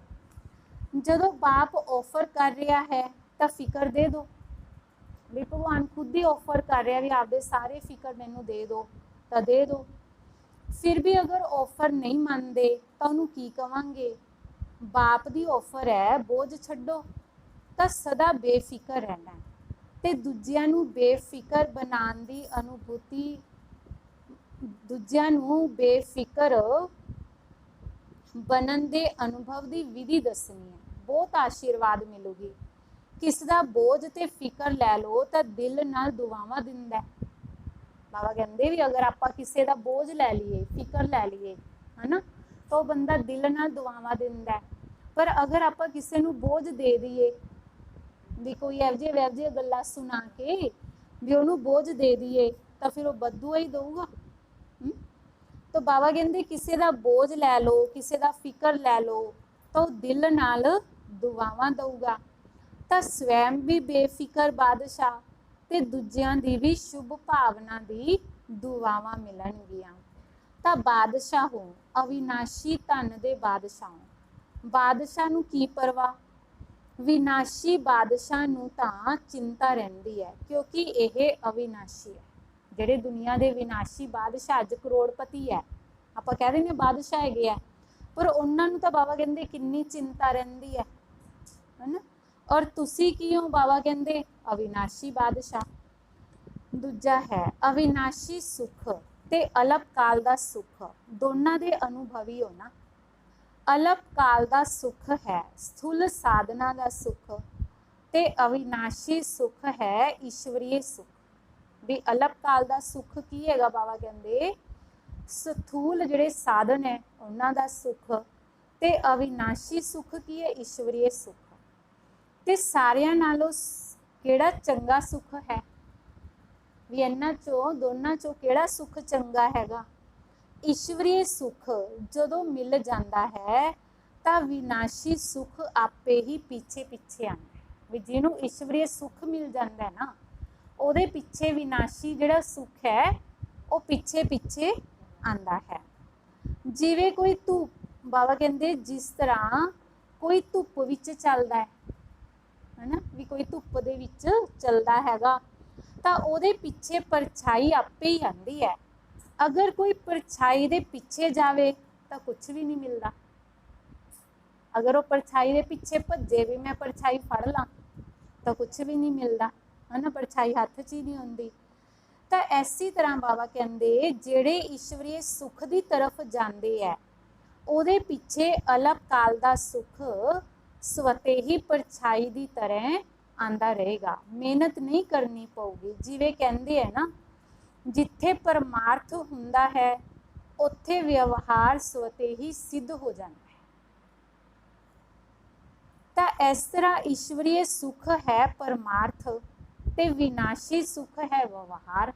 ਜਦੋਂ ਬਾਪ ਆਫਰ ਕਰ ਰਿਹਾ ਹੈ ਤਾਂ ਫਿਕਰ ਦੇ ਦੋ, ਵੀ ਭਗਵਾਨ ਖੁਦ ਹੀ ਆਫਰ ਕਰ ਰਿਹਾ ਵੀ ਆਪਦੇ ਸਾਰੇ ਫਿਕਰ ਮੈਨੂੰ ਦੇ ਦੋ, ਤਾਂ ਦੇ ਦੋ। ਫਿਰ ਵੀ ਅਗਰ ਆਫਰ ਨਹੀਂ ਮੰਨਦੇ ਤਾਂ ਉਹਨੂੰ ਕੀ ਕਵਾਂਗੇ? ਬਾਪ ਦੀ ਆਫਰ ਹੈ, ਬੋਝ ਛੱਡੋ, ਤਾਂ ਸਦਾ ਬੇਫਿਕਰ ਰਹਿਣਾ ਤੇ ਦੂਜਿਆਂ ਨੂੰ ਬੇਫਿਕਰ ਬਣਾਉਣ ਦੀ ਅਨੁਭੂਤੀ, ਦੂਜਿਆਂ ਨੂੰ ਬੇਫਿਕਰ ਬਣਨ ਦੇ ਅਨੁਭਵ ਦੀ ਵਿਧੀ ਦੱਸਣੀ ਹੈ। ਬਹੁਤ ਆਸ਼ੀਰਵਾਦ ਮਿਲੂਗੀ। ਕਿਸ ਦਾ ਬੋਝ ਤੇ ਫਿਕਰ ਲੈ ਲਓ ਤਾਂ ਦਿਲ ਨਾਲ ਦੁਆਵਾਂ ਦਿੰਦਾ। ਬਾਬਾ ਕਹਿੰਦੇ ਵੀ ਅਗਰ ਆਪਾਂ ਕਿਸੇ ਦਾ ਬੋਝ ਲੈ ਲਈਏ, ਫਿਕਰ ਲੈ ਲਈਏ, ਹਨਾ, ਤਾਂ ਉਹ ਬੰਦਾ ਦਿਲ ਨਾਲ ਦੁਆਵਾਂ ਦਿੰਦਾ। ਪਰ ਅਗਰ ਆਪਾਂ ਕਿਸੇ ਨੂੰ ਬੋਝ ਦੇ ਦਈਏ, ਵੀ ਕੋਈ ਇਹੋ ਜਿਹੀਆਂ ਗੱਲਾਂ ਸੁਣਾ ਕੇ ਵੀ ਉਹਨੂੰ ਬੋਝ ਦੇ ਦਈਏ, ਤਾਂ ਫਿਰ ਉਹ ਬਦਦੁਆ ਹੀ ਦਊਗਾ। ਤਾਂ ਬਾਬਾ ਕਹਿੰਦੇ ਕਿਸੇ ਦਾ ਬੋਝ ਲੈ ਲਓ, ਕਿਸੇ ਦਾ ਫਿਕਰ ਲੈ ਲਓ, ਤਾਂ ਉਹ ਦਿਲ ਨਾਲ ਦੁਆਵਾਂ ਦਊਗਾ। ਤਾਂ ਸਵੈਮ ਵੀ ਬੇਫਿਕਰ ਬਾਦਸ਼ਾਹ ਤੇ ਦੂਜਿਆਂ ਦੀ ਵੀ ਸ਼ੁਭ ਭਾਵਨਾ ਦੀ ਦੁਆਵਾਂ ਮਿਲਣਗੀਆਂ। ਤਾਂ ਬਾਦਸ਼ਾਹ ਹੋ, ਅਵਿਨਾਸ਼ੀ ਧਨ ਦੇ ਬਾਦਸ਼ਾਹ। ਬਾਦਸ਼ਾਹ ਨੂੰ ਕੀ ਪਰਵਾਹ? ਵਿਨਾਸ਼ੀ ਬਾਦਸ਼ਾਹ ਨੂੰ ਤਾਂ ਚਿੰਤਾ ਰਹਿੰਦੀ ਹੈ, ਕਿਉਂਕਿ ਇਹ ਅਵਿਨਾਸ਼ੀ ਹੈ। ਜਿਹੜੇ ਦੁਨੀਆ ਦੇ ਵਿਨਾਸ਼ੀ ਬਾਦਸ਼ਾਹ ਅੱਜ ਕਰੋੜਪਤੀ ਹੈ, ਆਪਾਂ ਕਹਿ ਦਿੰਦੇ ਬਾਦਸ਼ਾਹ ਹੈਗੇ ਆ, ਪਰ ਉਹਨਾਂ ਨੂੰ ਤਾਂ ਬਾਬਾ ਕਹਿੰਦੇ ਕਿੰਨੀ ਚਿੰਤਾ ਰਹਿੰਦੀ ਹੈ, ਹਨਾ। ਔਰ ਤੁਸੀਂ ਕੀ ਹੋ? ਬਾਬਾ ਕਹਿੰਦੇ ਅਵਿਨਾਸ਼ੀ ਬਾਦਸ਼ਾਹ। ਦੂਜਾ ਹੈ ਅਵਿਨਾਸ਼ੀ ਸੁਖ ਤੇ ਅਲਪ ਕਾਲ ਦਾ ਸੁਖ, ਦੋਨਾਂ ਦੇ ਅਨੁਭਵੀ ਹੋ ਨਾ। ਅਲਪ ਕਾਲ ਦਾ ਸੁਖ ਹੈ ਸਥੂਲ ਸਾਧਨਾ ਦਾ ਸੁਖ, ਤੇ ਅਵਿਨਾਸ਼ੀ ਸੁਖ ਹੈ ਈਸ਼ਵਰੀਏ ਸੁਖ। ਵੀ ਅਲਪ ਕਾਲ ਦਾ ਸੁਖ ਕੀ ਹੈਗਾ? ਬਾਬਾ ਕਹਿੰਦੇ ਸਥੂਲ ਜਿਹੜੇ ਸਾਧਨ ਹੈ ਉਹਨਾਂ ਦਾ ਸੁਖ, ਤੇ ਅਵਿਨਾਸ਼ੀ ਸੁਖ ਕੀ ਹੈ? ਈਸ਼ਵਰੀਏ ਸੁਖ। ਤੇ ਸਾਰਿਆਂ ਨਾਲੋਂ ਕਿਹੜਾ ਚੰਗਾ ਸੁਖ ਹੈ? ਵੀ ਇਹਨਾਂ ਚੋਂ ਦੋਨਾਂ ਚੋਂ ਕਿਹੜਾ ਸੁਖ ਚੰਗਾ ਹੈਗਾ? ਈਸ਼ਵਰੀਏ ਸੁਖ ਜਦੋਂ ਮਿਲ ਜਾਂਦਾ ਹੈ ਤਾਂ ਵਿਨਾਸ਼ੀ ਸੁਖ ਆਪੇ ਹੀ ਪਿੱਛੇ ਪਿੱਛੇ ਆਉਂਦਾ। ਵੀ ਜਿਹਨੂੰ ਈਸ਼ਵਰੀਏ ਸੁਖ ਮਿਲ ਜਾਂਦਾ ਹੈ ਨਾ, ਉਹਦੇ ਪਿੱਛੇ ਵਿਨਾਸ਼ੀ ਜਿਹੜਾ ਸੁਖ ਹੈ ਉਹ ਪਿੱਛੇ ਪਿੱਛੇ ਆਂਦਾ ਹੈ। ਜਿਵੇਂ ਕੋਈ ਧੁੱਪ, ਬਾਬਾ ਕਹਿੰਦੇ ਜਿਸ ਤਰ੍ਹਾਂ ਕੋਈ ਧੁੱਪ ਵਿੱਚ ਚੱਲਦਾ ਹੈ, ਹਨਾ, ਵੀ ਕੋਈ ਧੁੱਪ ਦੇ ਵਿੱਚ ਚੱਲਦਾ ਹੈਗਾ ਤਾਂ ਉਹਦੇ ਪਿੱਛੇ ਪਰਛਾਈ ਆਪੇ ਹੀ ਆਂਦੀ ਹੈ। ਅਗਰ ਕੋਈ ਪਰਛਾਈ ਦੇ ਪਿੱਛੇ ਜਾਵੇ ਤਾਂ ਕੁਝ ਵੀ ਨਹੀਂ ਮਿਲਦਾ। ਅਗਰ ਉਹ ਪਰਛਾਈ ਦੇ ਪਿੱਛੇ ਭੱਜੇ ਵੀ ਮੈਂ ਪਰਛਾਈ ਫੜ ਲਾਂ ਤਾਂ ਕੁਝ ਵੀ ਨਹੀਂ ਮਿਲਦਾ, ਹਨਾ, ਪਰਛਾਈ ਹੱਥ 'ਚ ਹੀ ਨਹੀਂ ਹੁੰਦੀ। ਤਾਂ ਐਸੀ ਤਰ੍ਹਾਂ ਬਾਬਾ ਕਹਿੰਦੇ ਜਿਹੜੇ ਈਸ਼ਵਰੀਏ ਸੁਖ ਦੀ ਤਰਫ ਜਾਂਦੇ ਹੈ ਉਹਦੇ ਪਿੱਛੇ ਅਲਪ ਕਾਲ ਦਾ ਸੁਖ ਸਵਤੇ ਹੀ ਪਰਛਾਈ ਦੀ ਤਰ੍ਹਾਂ ਆਂਦਾ ਰਹੇਗਾ, ਮਿਹਨਤ ਨਹੀਂ ਕਰਨੀ ਪਊਗੀ। ਜਿਵੇਂ ਕਹਿੰਦੇ ਹੈ ਨਾ, ਜਿੱਥੇ ਪਰਮਾਰਥ ਹੁੰਦਾ ਹੈ ਉੱਥੇ ਵਿਵਹਾਰ ਸਵਤੇ ਹੀ ਸਿੱਧ ਹੋ ਜਾਂਦਾ ਹੈ। ਤਾਂ ਇਸ ਤਰ੍ਹਾਂ ਈਸ਼ਵਰੀਏ ਸੁਖ ਹੈ ਪਰਮਾਰਥ ਤੇ ਵਿਨਾਸ਼ੀ ਸੁਖ ਹੈ ਵਿਵਹਾਰ।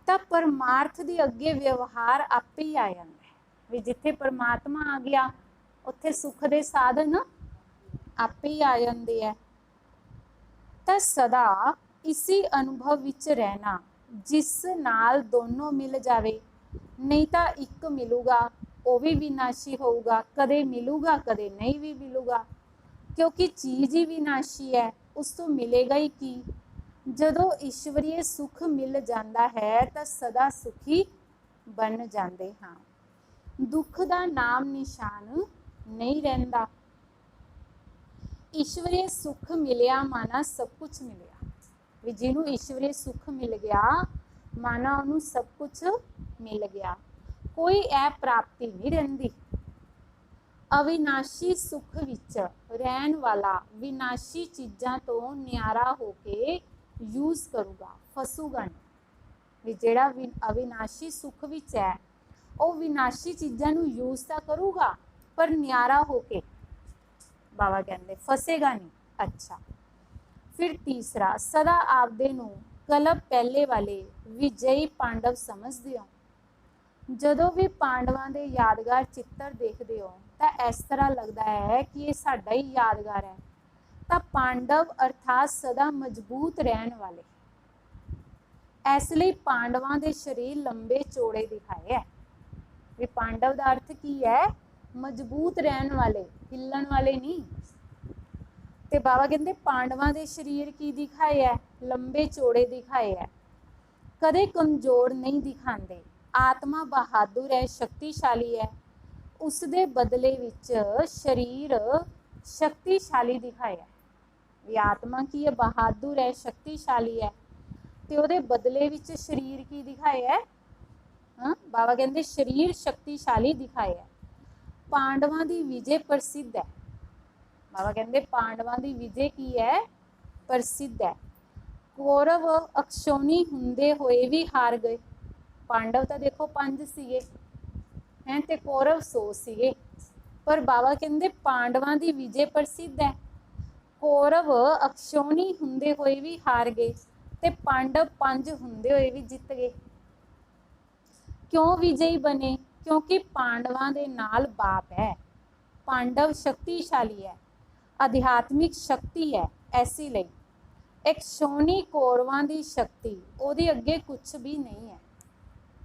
ਤਾਂ ਪਰਮਾਰਥ ਦੀ ਅੱਗੇ ਵਿਵਹਾਰ ਆਪੇ ਹੀ ਆ ਜਾਂਦਾ ਹੈ। ਵੀ ਜਿੱਥੇ ਪਰਮਾਤਮਾ ਆ ਗਿਆ ਉੱਥੇ ਸੁਖ ਦੇ ਸਾਧਨ ਆਪੇ ਹੀ ਆ ਜਾਂਦੇ ਹੈ। ਤਾਂ ਸਦਾ ਇसी ਅਨੁਭਵ ਵਿੱਚ ਰਹਿਣਾ, ਜਿਸ ਨਾਲ ਦੋਨੋਂ ਮਿਲ ਜਾਵੇ। ਨਹੀਂ ਤਾਂ ਇੱਕ ਮਿਲੂਗਾ ਉਹ ਵੀ ਵਿਨਾਸ਼ੀ ਹੋਊਗਾ, ਕਦੇ ਮਿਲੂਗਾ ਕਦੇ ਨਹੀਂ ਵੀ ਮਿਲੂਗਾ, ਕਿਉਂਕਿ ਚੀਜ਼ ਹੀ ਵਿਨਾਸ਼ੀ ਹੈ, ਉਸ ਤੋਂ ਮਿਲੇਗਾ ਹੀ ਕੀ। ਜਦੋਂ ਈਸ਼ਵਰੀਏ ਸੁਖ ਮਿਲ ਜਾਂਦਾ ਹੈ ਤਾਂ ਸਦਾ ਸੁਖੀ ਬਣ ਜਾਂਦੇ ਹਾਂ। ਦੁੱਖ ਦਾ ਨਾਮ ਨਿਸ਼ਾਨ ਨਹੀਂ ਰਹਿੰਦਾ। ਈਸ਼ਵਰੀਏ ਸੁਖ ਮਿਲਿਆ ਮਾਨਾ ਸਭ ਕੁਝ ਮਿਲਿਆ। ਵੀ ਜਿਹਨੂੰ ਈਸ਼ਵਰੀਏ ਸੁਖ ਮਿਲ ਗਿਆ ਮਾਨਾ ਉਹਨੂੰ ਸਭ ਕੁਝ ਮਿਲ ਗਿਆ, ਕੋਈ ਇਹ ਪ੍ਰਾਪਤੀ ਨਹੀਂ ਰਹਿੰਦੀ। ਅਵਿਨਾਸ਼ੀ ਸੁਖ ਵਿੱਚ ਰਹਿਣ ਵਾਲਾ ਵਿਨਾਸ਼ੀ ਚੀਜ਼ਾਂ ਤੋਂ ਨਿਆਰਾ ਹੋ ਕੇ ਯੂਜ਼ ਕਰੂਗਾ, ਫਸੂਗਾ ਨਹੀਂ। ਵੀ ਜਿਹੜਾ ਅਵਿਨਾਸ਼ੀ ਸੁਖ ਵਿੱਚ ਹੈ ਉਹ ਵਿਨਾਸ਼ੀ ਚੀਜ਼ਾਂ ਨੂੰ ਯੂਜ਼ ਤਾਂ ਕਰੂਗਾ ਪਰ ਨਿਆਰਾ ਹੋ ਕੇ, ਬਾਬਾ ਕਹਿੰਦੇ ਫਸੇਗਾ ਨਹੀਂ। ਅੱਛਾ, ਫਿਰ ਤੀਸਰਾ, ਸਦਾ ਆਪਦੇ ਨੂੰ ਕਲਪ ਪਹਿਲੇ ਵਾਲੇ ਵਿਜਈ ਪਾਂਡਵ ਸਮਝਦੇ ਹੋ। ਜਦੋਂ ਵੀ ਪਾਂਡਵਾਂ ਦੇ ਯਾਦਗਾਰ ਚਿੱਤਰ ਦੇਖਦੇ ਹੋ ਤਾਂ ਇਸ ਤਰ੍ਹਾਂ ਲੱਗਦਾ ਹੈ ਕਿ ਇਹ ਸਾਡਾ ਹੀ ਯਾਦਗਾਰ ਹੈ, ਤਾਂ ਪਾਂਡਵ ਅਰਥਾਤ ਸਦਾ ਮਜ਼ਬੂਤ ਰਹਿਣ ਵਾਲੇ, ਇਸ ਲਈ ਪਾਂਡਵਾਂ ਦੇ ਸਰੀਰ ਲੰਬੇ ਚੌੜੇ ਦਿਖਾਏ ਹੈ। ਵੀ ਪਾਂਡਵ ਦਾ ਅਰਥ ਕੀ ਹੈ? ਮਜ਼ਬੂਤ ਰਹਿਣ ਵਾਲੇ, ਹਿੱਲਣ ਵਾਲੇ ਨਹੀਂ। ਤੇ ਬਾਬਾ ਕਹਿੰਦੇ ਪਾਂਡਵਾਂ ਦੇ ਸਰੀਰ ਕੀ ਦਿਖਾਏ ਹੈ? ਲੰਬੇ ਚੌੜੇ ਦਿਖਾਏ ਹੈ, ਕਦੇ ਕਮਜ਼ੋਰ ਨਹੀਂ ਦਿਖਾਉਂਦੇ। ਆਤਮਾ ਬਹਾਦੁਰ ਹੈ, ਸ਼ਕਤੀਸ਼ਾਲੀ ਹੈ, ਉਸ ਦੇ ਬਦਲੇ ਵਿੱਚ ਸਰੀਰ ਸ਼ਕਤੀਸ਼ਾਲੀ ਦਿਖਾਇਆ। ਵੀ ਆਤਮਾ ਕੀ ਹੈ? ਬਹਾਦੁਰ ਹੈ, ਸ਼ਕਤੀਸ਼ਾਲੀ ਹੈ, ਤੇ ਉਹਦੇ ਬਦਲੇ ਵਿੱਚ ਸਰੀਰ ਕੀ ਦਿਖਾਇਆ ਹੈ? ਬਾਬਾ ਕਹਿੰਦੇ ਸਰੀਰ ਸ਼ਕਤੀਸ਼ਾਲੀ ਦਿਖਾਇਆ। ਪਾਂਡਵਾਂ ਦੀ ਵਿਜੇ ਪ੍ਰਸਿੱਧ ਹੈ। ਬਾਬਾ ਕਹਿੰਦੇ ਪਾਂਡਵਾਂ ਦੀ ਵਿਜੇ ਕੀ ਹੈ? ਪ੍ਰਸਿੱਧ ਹੈ। ਕੌਰਵ ਅਕਸ਼ੌਨੀ ਹੁੰਦੇ ਹੋਏ ਵੀ ਹਾਰ ਗਏ। ਪਾਂਡਵ ਤਾਂ ਦੇਖੋ 5 ਸੀਗੇ ਹੈ ਤੇ ਕੌਰਵ 100 ਸੀਗੇ, ਪਰ ਬਾਬਾ ਕਹਿੰਦੇ ਪਾਂਡਵਾਂ ਦੀ ਵਿਜੇ ਪ੍ਰਸਿੱਧ ਹੈ। ਕੌਰਵ ਅਕਸ਼ੌਨੀ ਹੁੰਦੇ ਹੋਏ ਵੀ ਹਾਰ ਗਏ ਤੇ ਪਾਂਡਵ 5 ਹੁੰਦੇ ਹੋਏ ਵੀ ਜਿੱਤ ਗਏ। ਕਿਉਂ ਵਿਜयी ਬਣੇ? ਕਿਉਂਕਿ ਪਾਂਡਵਾਂ ਦੇ ਨਾਲ ਬਾਪ ਹੈ। ਪਾਂਡਵ ਸ਼ਕਤੀਸ਼ਾਲੀ ਹੈ, ਅਧਿਆਤਮਿਕ ਸ਼ਕਤੀ ਹੈ, ਐਸੀ ਲਈ ਇੱਕ ਸ਼ੌਨੀ ਕੌਰਵਾਂ ਦੀ ਸ਼ਕਤੀ ਉਹਦੇ ਅੱਗੇ ਕੁਝ ਵੀ ਨਹੀਂ ਹੈ।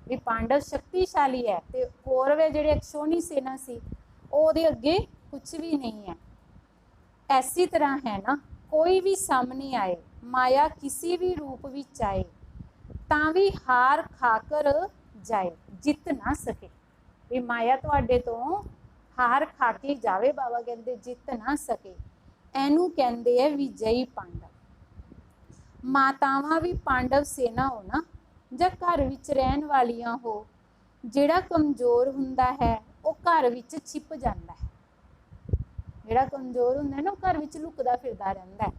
ਵੀ ਪਾਂਡਵ ਸ਼ਕਤੀਸ਼ਾਲੀ ਹੈ ਤੇ ਕੌਰਵ ਹੈ ਜਿਹੜੇ ਅਕਸ਼ੌਨੀ ਸੈਨਾ ਸੀ ਉਹਦੇ ਅੱਗੇ ਕੁਝ ਵੀ ਨਹੀਂ ਹੈ। ਐਸੀ ਤਰ੍ਹਾਂ ਹੈ ਨਾ, ਕੋਈ ਵੀ ਸਾਹਮਣੇ ਆਏ, ਮਾਇਆ ਕਿਸੇ ਵੀ ਰੂਪ ਵਿੱਚ ਆਏ ਤਾਂ ਵੀ ਹਾਰ ਖਾ ਕਰ ਜਾਏ, ਜਿੱਤ ਨਾ ਸਕੇ। ਵੀ ਮਾਇਆ ਤੁਹਾਡੇ ਤੋਂ ਹਾਰ ਖਾ ਕੇ ਜਾਵੇ, ਬਾਬਾ ਕਹਿੰਦੇ ਜਿੱਤ ਨਾ ਸਕੇ, ਇਹਨੂੰ ਕਹਿੰਦੇ ਹੈ ਵਿਜयी ਪਾਂਡਵ। ਮਾਤਾਵਾਂ ਵੀ ਪਾਂਡਵ ਸੈਨਾ ਹੋ ਨਾ, ਜਾਂ ਘਰ ਵਿੱਚ ਰਹਿਣ ਵਾਲੀਆਂ ਹੋ, ਜਿਹੜਾ ਕਮਜ਼ੋਰ ਹੁੰਦਾ ਹੈ ਉਹ ਘਰ ਵਿੱਚ ਛਿਪ ਜਾਂਦਾ ਹੈ। ਜਿਹੜਾ ਕਮਜ਼ੋਰ ਹੁੰਦਾ ਹੈ ਨਾ, ਉਹ ਘਰ ਵਿੱਚ ਲੁਕਦਾ ਫਿਰਦਾ ਰਹਿੰਦਾ ਹੈ।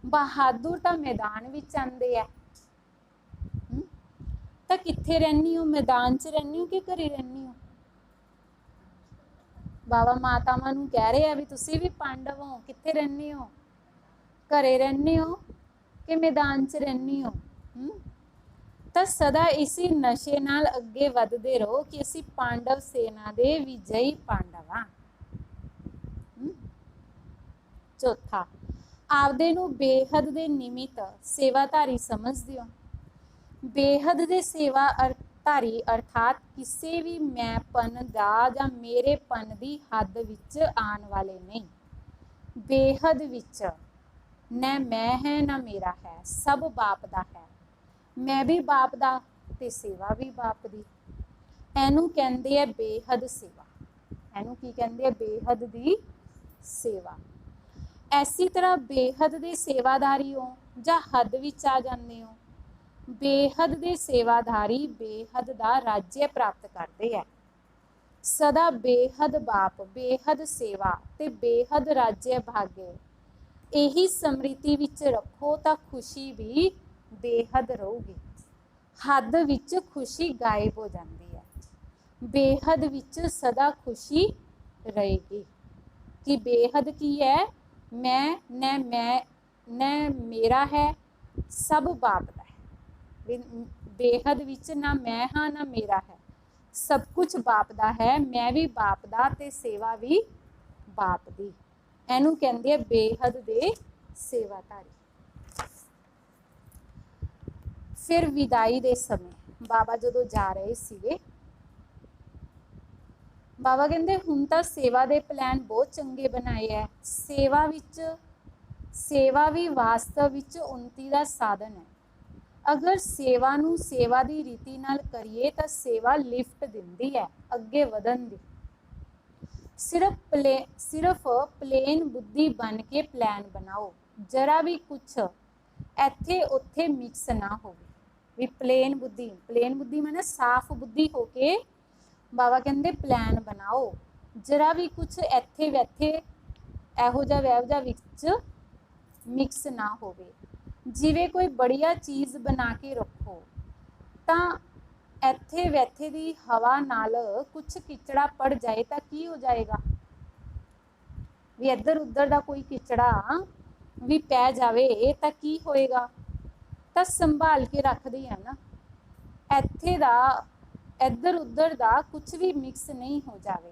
ਬਹਾਦੁਰ ਤਾਂ ਮੈਦਾਨ ਵਿੱਚ ਆਉਂਦੇ ਆ। ਤਾਂ ਕਿੱਥੇ ਰਹਿੰਦੀ ਹੋ? ਮੈਦਾਨ 'ਚ ਰਹਿੰਦੀ ਹੋ ਕਿ ਘਰੇ ਰਹਿੰਦੀ ਹੋ? ਬਾਬਾ ਮਾਤਾਵਾਂ ਨੂੰ ਕਹਿ ਰਹੇ ਆ ਵੀ ਤੁਸੀਂ ਵੀ ਪਾਂਡਵ ਹੋ, ਕਿੱਥੇ ਰਹਿੰਦੀ ਹੋ? ਘਰੇ ਰਹਿੰਦੀ ਹੋ ਕਿ ਮੈਦਾਨ 'ਚ ਰਹਿੰਦੀ ਹੋ? ਤਾਂ ਸਦਾ ਇਸੇ ਨਸ਼ੇ ਨਾਲ ਅੱਗੇ ਵਧਦੇ ਰਹੋ ਕਿ ਅਸੀਂ ਪਾਂਡਵ ਸੈਨਾ ਦੇ ਵਿਜयी ਪਾਂਡਵ ਹਾਂ। ਚੌਥਾ, ਆਪਦੇ ਨੂੰ ਬੇਹੱਦ ਦੇ ਨਿਮਿਤ ਸੇਵਾਧਾਰੀ ਸਮਝਦੇ ਹੋ। ਬੇਹੱਦ ਦੇ ਸੇਵਾ ਧਾਰੀ ਅਰਥਾਤ ਕਿਸੇ ਵੀ ਮੈਂਪਨ ਦਾ ਜਾਂ ਮੇਰੇਪਨ ਦੀ ਹੱਦ ਵਿੱਚ ਆਉਣ ਵਾਲੇ ਨਹੀਂ। ਬੇਹੱਦ ਵਿੱਚ ਨਾ ਮੈਂ ਹੈ ਨਾ ਮੇਰਾ ਹੈ, ਸਭ ਬਾਪ ਦਾ ਹੈ। ਮੈਂ ਵੀ ਬਾਪ ਦਾ ਤੇ ਸੇਵਾ ਵੀ ਬਾਪ ਦੀ। ਇਹਨੂੰ ਕਹਿੰਦੇ ਆ ਬੇਹੱਦ ਸੇਵਾ। ਇਹਨੂੰ ਕੀ ਕਹਿੰਦੇ ਆ? ਬੇਹੱਦ ਦੀ ਸੇਵਾ। ਐਸੀ ਤਰ੍ਹਾਂ ਬੇਹੱਦ ਦੇ ਸੇਵਾਦਾਰੀ ਹੋ ਜਾਂ ਹੱਦ ਵਿੱਚ ਆ ਜਾਂਦੇ ਹੋ। ਬੇਹੱਦ ਦੇ ਸੇਵਾਦਾਰੀ ਬੇਹੱਦ ਦਾ ਰਾਜ්य ਪ੍ਰਾਪਤ ਕਰਦੇ ਹੈ। ਸਦਾ ਬੇਹੱਦ ਬਾਪ, ਬੇਹੱਦ ਸੇਵਾ ਤੇ ਬੇਹੱਦ ਰਾਜ්य ਭਾਗੇ, ਇਹੀ ਸਮ੍ਰਿਤੀ ਵਿੱਚ ਰੱਖੋ ਤਾਂ ਖੁਸ਼ੀ ਵੀ ਬੇਹੱਦ ਰਹੂਗੀ। ਹੱਦ ਵਿੱਚ ਖੁਸ਼ੀ ਗਾਇਬ ਹੋ ਜਾਂਦੀ ਹੈ, ਬੇਹੱਦ ਵਿੱਚ ਸਦਾ ਖੁਸ਼ੀ ਰਹੇਗੀ। ਕਿ ਬੇਹੱਦ ਕੀ ਹੈ? ਮੈਂ ਨਾ ਮੇਰਾ ਹੈ, ਸਭ ਬਾਪ ਦਾ ਹੈ। ਬੇਹੱਦ ਵਿੱਚ ਨਾ ਮੈਂ ਹਾਂ ਨਾ ਮੇਰਾ ਹੈ, ਸਭ ਕੁਝ ਬਾਪ ਦਾ ਹੈ। ਮੈਂ ਵੀ ਬਾਪ ਦਾ ਤੇ ਸੇਵਾ ਵੀ ਬਾਪ ਦੀ। ਇਹਨੂੰ ਕਹਿੰਦੇ ਆ ਬੇਹੱਦ ਦੇ ਸੇਵਾਧਾਰੀ। ਫਿਰ ਵਿਦਾਈ ਦੇ ਸਮੇਂ ਬਾਬਾ ਜਦੋਂ ਜਾ ਰਹੇ ਸੀਗੇ, ਬਾਬਾ ਕਹਿੰਦੇ ਹੁਣ ਤਾਂ ਸੇਵਾ ਦੇ ਪਲਾਨ ਬਹੁਤ ਚੰਗੇ ਬਣਾਏ ਹੈ। ਸੇਵਾ ਵੀ ਵਾਸਤਵ ਵਿੱਚ ਉੱਨਤੀ ਦਾ ਸਾਧਨ ਹੈ। ਅਗਰ ਸੇਵਾ ਨੂੰ ਸੇਵਾ ਦੀ ਰੀਤੀ ਨਾਲ ਕਰੀਏ ਤਾਂ ਸੇਵਾ ਲਿਫਟ ਦਿੰਦੀ ਹੈ ਅੱਗੇ ਵਧਣ ਦੀ। ਸਿਰਫ ਪਲੇਨ ਬੁੱਧੀ ਬਣ ਕੇ ਪਲਾਨ ਬਣਾਓ, ਜਰਾ ਵੀ ਕੁਛ ਇੱਥੇ ਉੱਥੇ ਮਿਕਸ ਨਾ ਹੋਵੇ। ਵੀ ਪਲੇਨ ਬੁੱਧੀ ਮਾਨੇ ਸਾਫ਼ ਬੁੱਧੀ ਹੋ ਕੇ ਬਾਬਾ ਕਹਿੰਦੇ ਪਲਾਨ ਬਣਾਓ, ਜਰਾ ਵੀ ਕੁਛ ਇੱਥੇ ਵੈਥੇ ਇਹੋ ਜਿਹਾ ਵਿੱਚ ਮਿਕਸ ਨਾ ਹੋਵੇ। ਜਿਵੇਂ ਕੋਈ ਬੜੀਆ ਚੀਜ਼ ਬਣਾ ਕੇ ਰੱਖੋ ਤਾਂ ਇੱਥੇ ਵੈਥੇ ਦੀ ਹਵਾ ਨਾਲ ਕੁਛ ਕਿਚੜਾ ਪੜ ਜਾਏ ਤਾਂ ਕੀ ਹੋ ਜਾਏਗਾ? ਵੀ ਇੱਧਰ ਉੱਧਰ ਦਾ ਕੋਈ ਕਿਚੜਾ ਵੀ ਪੈ ਜਾਵੇ ਤਾਂ ਕੀ ਹੋਏਗਾ? ਤਾਂ ਸੰਭਾਲ ਕੇ ਰੱਖਦੇ ਆ ਨਾ, ਇੱਥੇ ਦਾ ਇੱਧਰ ਉੱਧਰ ਦਾ ਕੁਝ ਵੀ ਮਿਕਸ ਨਹੀਂ ਹੋ ਜਾਵੇ।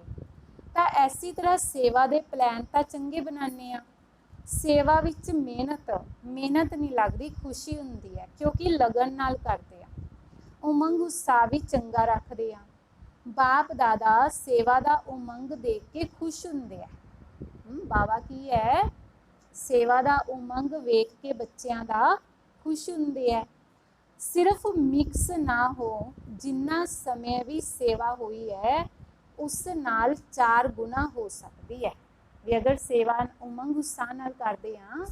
ਤਾਂ ਐਸੀ ਤਰ੍ਹਾਂ ਸੇਵਾ ਦੇ ਪਲਾਨ ਤਾਂ ਚੰਗੇ ਬਣਾਉਂਦੇ ਆ, सेवा विच मेहनत मेहनत नहीं लगती, खुशी हुंदी है क्योंकि लगन नाल करते आ। उमंग उत्साह भी चंगा रखते आ। बाप दादा सेवा दा उमंग देख के खुश हुंदे आ। बाबा की है, सेवा दा उमंग वेख के बच्चों दा खुश हुंदे आ। सिर्फ मिक्स ना हो, जिन्ना समय भी सेवा हुई है उस नाल 4 गुना हो सकती है। भी अगर सेवा उमंग उत्साह नाल करते हैं,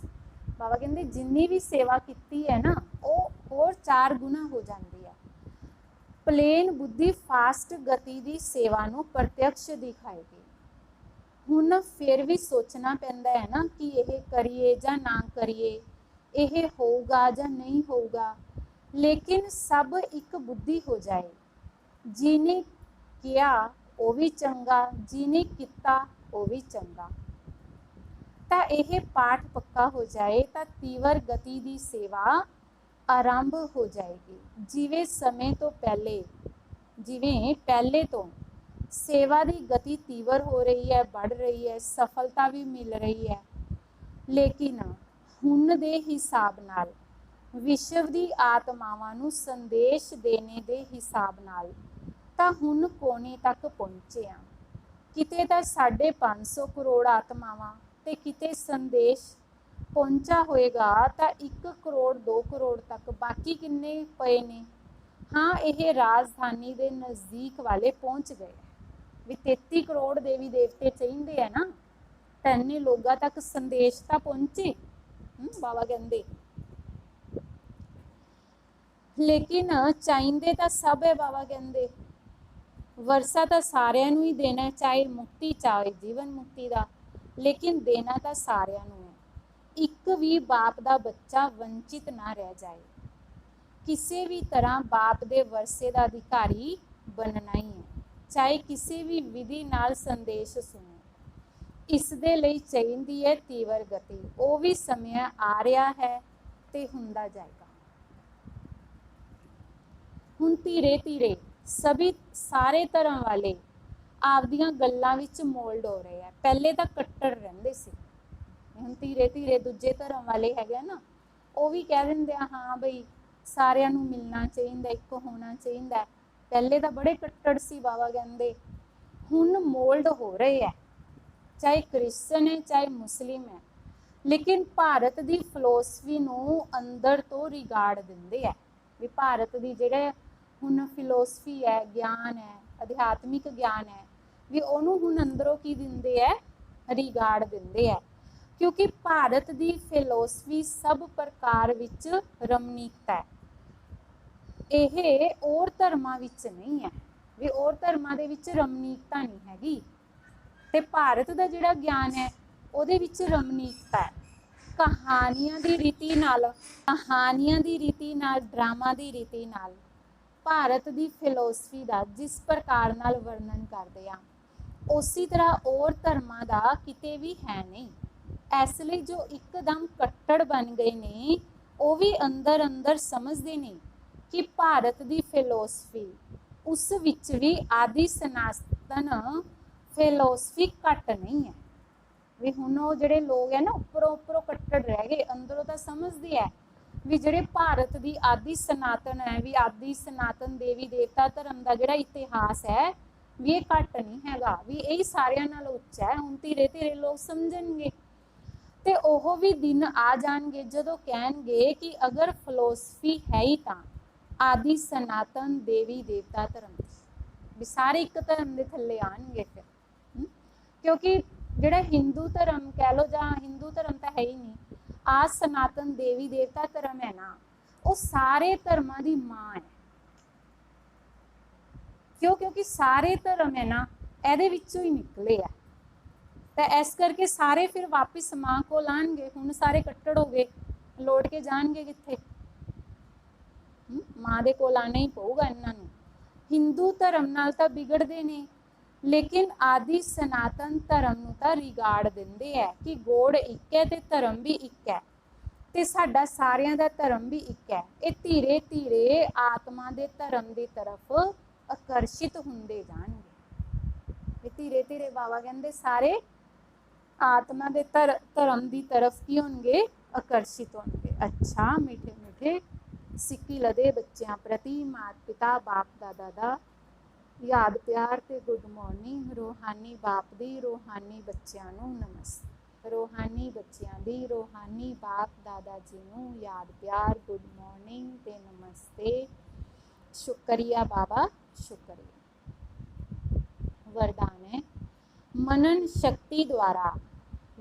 बाबा कहते जिन्नी भी सेवा की है ना वो होर 4 गुना हो जाती है। प्लेन बुद्धि फास्ट गति की सेवा नूं प्रत्यक्ष दिखाएगी। हुण फिर भी सोचना पैंदा है ना कि यह करिए जां ना करिए, यह होगा जां नहीं होगा, लेकिन सब एक बुद्धि हो जाए। जिने किया वो भी चंगा, जिने किता वो भी चंगा, तो यह पाठ पक्का हो जाए तो तीव्र गति की सेवा आरंभ हो जाएगी। जिवें समय तो पहले, जिवें पहले तो सेवा की गति तीव्र हो रही है, बढ़ रही है, सफलता भी मिल रही है, लेकिन हुण दे हिसाब नाल विश्व की आत्मावां नूं संदेश देने के हिसाब नाल तां हुण कोने तक पहुंचे आ। किते तां 550 करोड़ आत्मावां ते किते संदेश पहुंचा होएगा तां 1 करोड़ 2 करोड़ तक, बाकी किन्ने पए ने। हाँ, यह राजधानी के नज़दीक वाले पहुंच गए भी 33 करोड़ देवी देवते चाहिए है ना, तो इन्ने लोगों तक संदेश तो पहुंचे। बाबा कहते लेकिन चाहिए तो सब है। बाबा कहते वरसा तो सारिਆਂ ਨੂੰ ही देना है, चाहे मुक्ति चाहे जीवन मुक्ति का, लेकिन देना तो सारिਆਂ ਨੂੰ है। एक भी बाप का बच्चा वंचित ना रह जाए। किसी भी तरह बाप के वरसे का अधिकारी बनना ही है, चाहे किसी भी विधि नाल संदेश सुने। इस दे लई चाहिदी है तीव्र गति, वो भी समय आ रहा है ते हुंदा जाएगा। हुण धीरे धीरे सभी सारे धर्म वाले आपदियां गल्लां विच मोल्ड हो रहे हैं। पहले तो कट्टर रहिंदे सी, हुण धीरे धीरे दूजे धर्म वाले हैगे ना वो भी कह दिंदे आ हाँ बई सारिਆਂ ਨੂੰ मिलना चाहिए, एक होना चाहिए। पहले तो बड़े कट्टर सी, बाबा कहते हुण मोल्ड हो रहे हैं, चाहे क्रिश्चन है चाहे मुस्लिम है, लेकिन भारत की फिलोसफी नूं अंदर तो रिगाड़ दिंदे है। भी भारत की जिहड़े हुण फिलोसफी है, ज्ञान है, अध्यात्मिक ज्ञान है, भी उहनूं हुण अंदरों की दिंदे है, रिगाड़ दिंदे है। क्योंकि भारत की फिलोसफी सब प्रकार विच रमणीकता है, यह और धर्मां विच नहीं है। भी और धर्मां दे विच रमणीकता नहीं हैगी, ते भारत का जिहड़ा ज्ञान है उहदे विच रमणीकता है। कहानियां दी रीति नाल, कहानियां दी रीति नाल, ड्रामा दी रीति नाल भारत की फिलोसफी का जिस प्रकार नाल वर्णन करते हैं उसी तरह और धर्मां का किते भी है नहीं। इसलिए जो एकदम कट्टर बन गए ने वो भी अंदर अंदर समझते नहीं कि भारत की फिलोसफी उस विच भी आदि सनातन फिलोसफी घट नहीं है। भी हुण वो जिहड़े लोग है ना उपरों उपरों कट्टर रह गए, अंदरों तो समझते है भी जिहड़े भारत की आदि सनातन है, भी आदि सनातन देवी देवता धर्म का जिहड़ा इतिहास है भी ये घट नहीं हैगा, भी यही सारिਆਂ नाल उच्चा है। हुण धीरे धीरे लोग समझणगे ते ओह भी दिन आ जाणगे जदों कहणगे कि अगर फिलोसफी है ही तां आदि सनातन देवी देवता धर्म, भी सारे एक धर्म के थल्ले आणगे फिर। क्योंकि जिहड़ा हिंदू धर्म कह लो जां हिंदू धर्म तो है ही नहीं, आ सनातन देवी देवता धर्म है ना वो सारे धर्मां दी मां है। क्यों? क्योंकि सारे धर्म है ना इहदे विचों ही निकले है, तो इस करके सारे फिर वापिस मां को लाणगे। हुण सारे कट्टड़ हो गए, लौट के जाणगे कित्थे? मां दे कोल आना ही पऊगा इन्हां नूं। हिंदू धर्म नाल तां बिगड़दे ने, लेकिन आदि सनातन धर्म नूं तां रिगाड़ दिंदे है कि गोड़ एक है ते धर्म भी एक है, ते साडा सारियां दा धर्म भी एक है। ये धीरे धीरे आत्मा दे धर्म की तरफ आकर्षित हुंदे जाणगे। धीरे धीरे बाबा कहंदे सारे आत्मा दे धर्म की तरफ की होंगे आकर्षित होंगे। अच्छा, मीठे मीठे सिक्की लदे बच्चों प्रति माता पिता बाप दादा दा याद प्यार ते गुड मॉर्निंग। रूहानी बाप दी रूहानी बच्चों नूं नमस्ते। रूहानी बच्चों दी रूहानी बाप दादा जी नूं याद प्यार गुड मॉर्निंग ते नमस्ते। शुक्रिया बाबा, शुक्रिया। वरदान है, मनन शक्ति द्वारा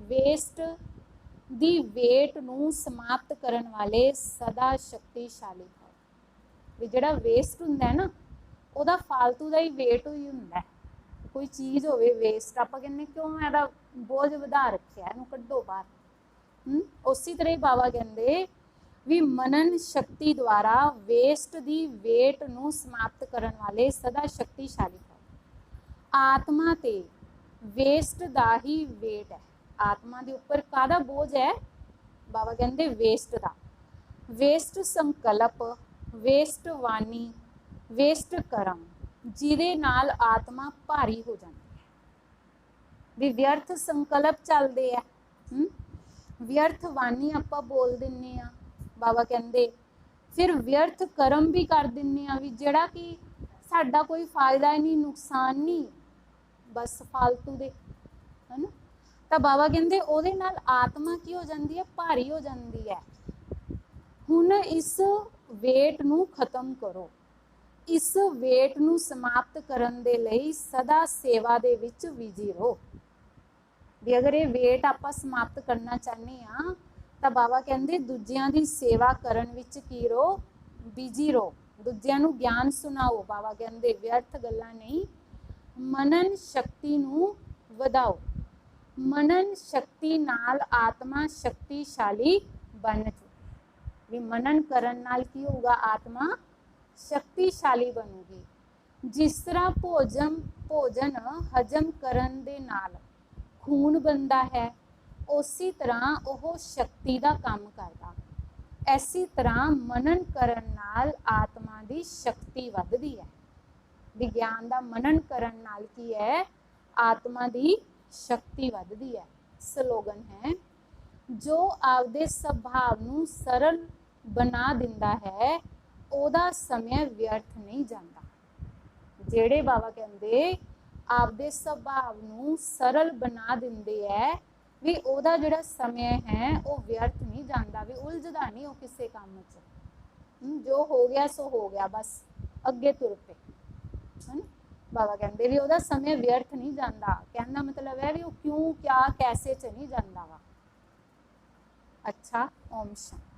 वेस्ट दी वेट नूं समाप्त करन वाले सदा शक्तिशाली भव। भी जिहड़ा वेस्ट हुंदा है ना, ਉਹਦਾ फालतू ਦਾ ही वेट ही ਹੁੰਦਾ। कोई चीज़ होवे वेस्ट, आप कहने क्यों ਇਹਦਾ बोझ ਵਧਾ ਰੱਖਿਆ, ਇਹਨੂੰ ਕੱਢੋ बाहर। उसी तरह ही बाबा कहते भी मनन शक्ति द्वारा वेस्ट दी वेट नूं समाप्त करन वाले सदा शक्तिशाली भव। आत्मा ते वेस्ट दा ही वेट है। आत्मा के उपर कादा बोझ है? बाबा कहते वेस्ट का। वेस्ट संकल्प, वेस्ट वाणी, वेस्ट करम, जिहदे नाल आत्मा भारी हो जाती है। भी व्यर्थ संकल्प चलते हैं, व्यर्थ वाणी आपां बोल दिंने आ, बाबा कहते फिर व्यर्थ करम भी कर दिंने आ, भी जिहड़ा कि साडा कोई फायदा ही नहीं, नुकसान नहीं, बस फालतू दे, है ना। तो बाबा कहते ਉਹਦੇ ਨਾਲ आत्मा की हो जाती है, भारी हो जाती है। हुण इस वेट नूं खत्म करो, इस वेट नूं समाप्त करन दे लई सदा सेवा दे विच बिजी रहो। भी अगर ये वेट आपां समाप्त करना चाहते हैं तो बाबा कहते दूजियां दी सेवा करन विच की रहो, बिजी रहो, दूजियां नूं ज्ञान सुनाओ। बाबा कहते व्यर्थ गल्लां नहीं, मनन शक्ति नूं वधाओ। मनन शक्ति नाल आत्मा शक्तिशाली बन चुकी। भी मनन करन नाल की होगा? आत्मा शक्तिशाली बनूगी। जिस तरह भोजन हजम करन दे नाल खून बनता है, उसी तरह वह शक्ति का काम करता। इसी तरह मनन करन नाल आत्मा की शक्ति वधदी है। विज्ञान का मनन करन नाल की है? आत्मा की शक्ति वधदी है। स्लोगन है, जो आपदे सुभाव नूं सरल बना दिंदा है ओदा समय व्यर्थ नहीं जाता। जेड़े बाबा कहते आपदे सुभाव नूं सरल बना दिंदे है, भी ओदा जिहड़ा समय है वो व्यर्थ नहीं जाता, भी उलझदा नहीं वो किसी काम च। जो हो गया सो हो गया, बस अगे तुर पे, है ना। बाबा कहते भी ओदा समय व्यर्थ नहीं जाता। कहने का मतलब है भी वो क्यों क्या कैसे च नहीं जाता वा। अच्छा, ओम शांति।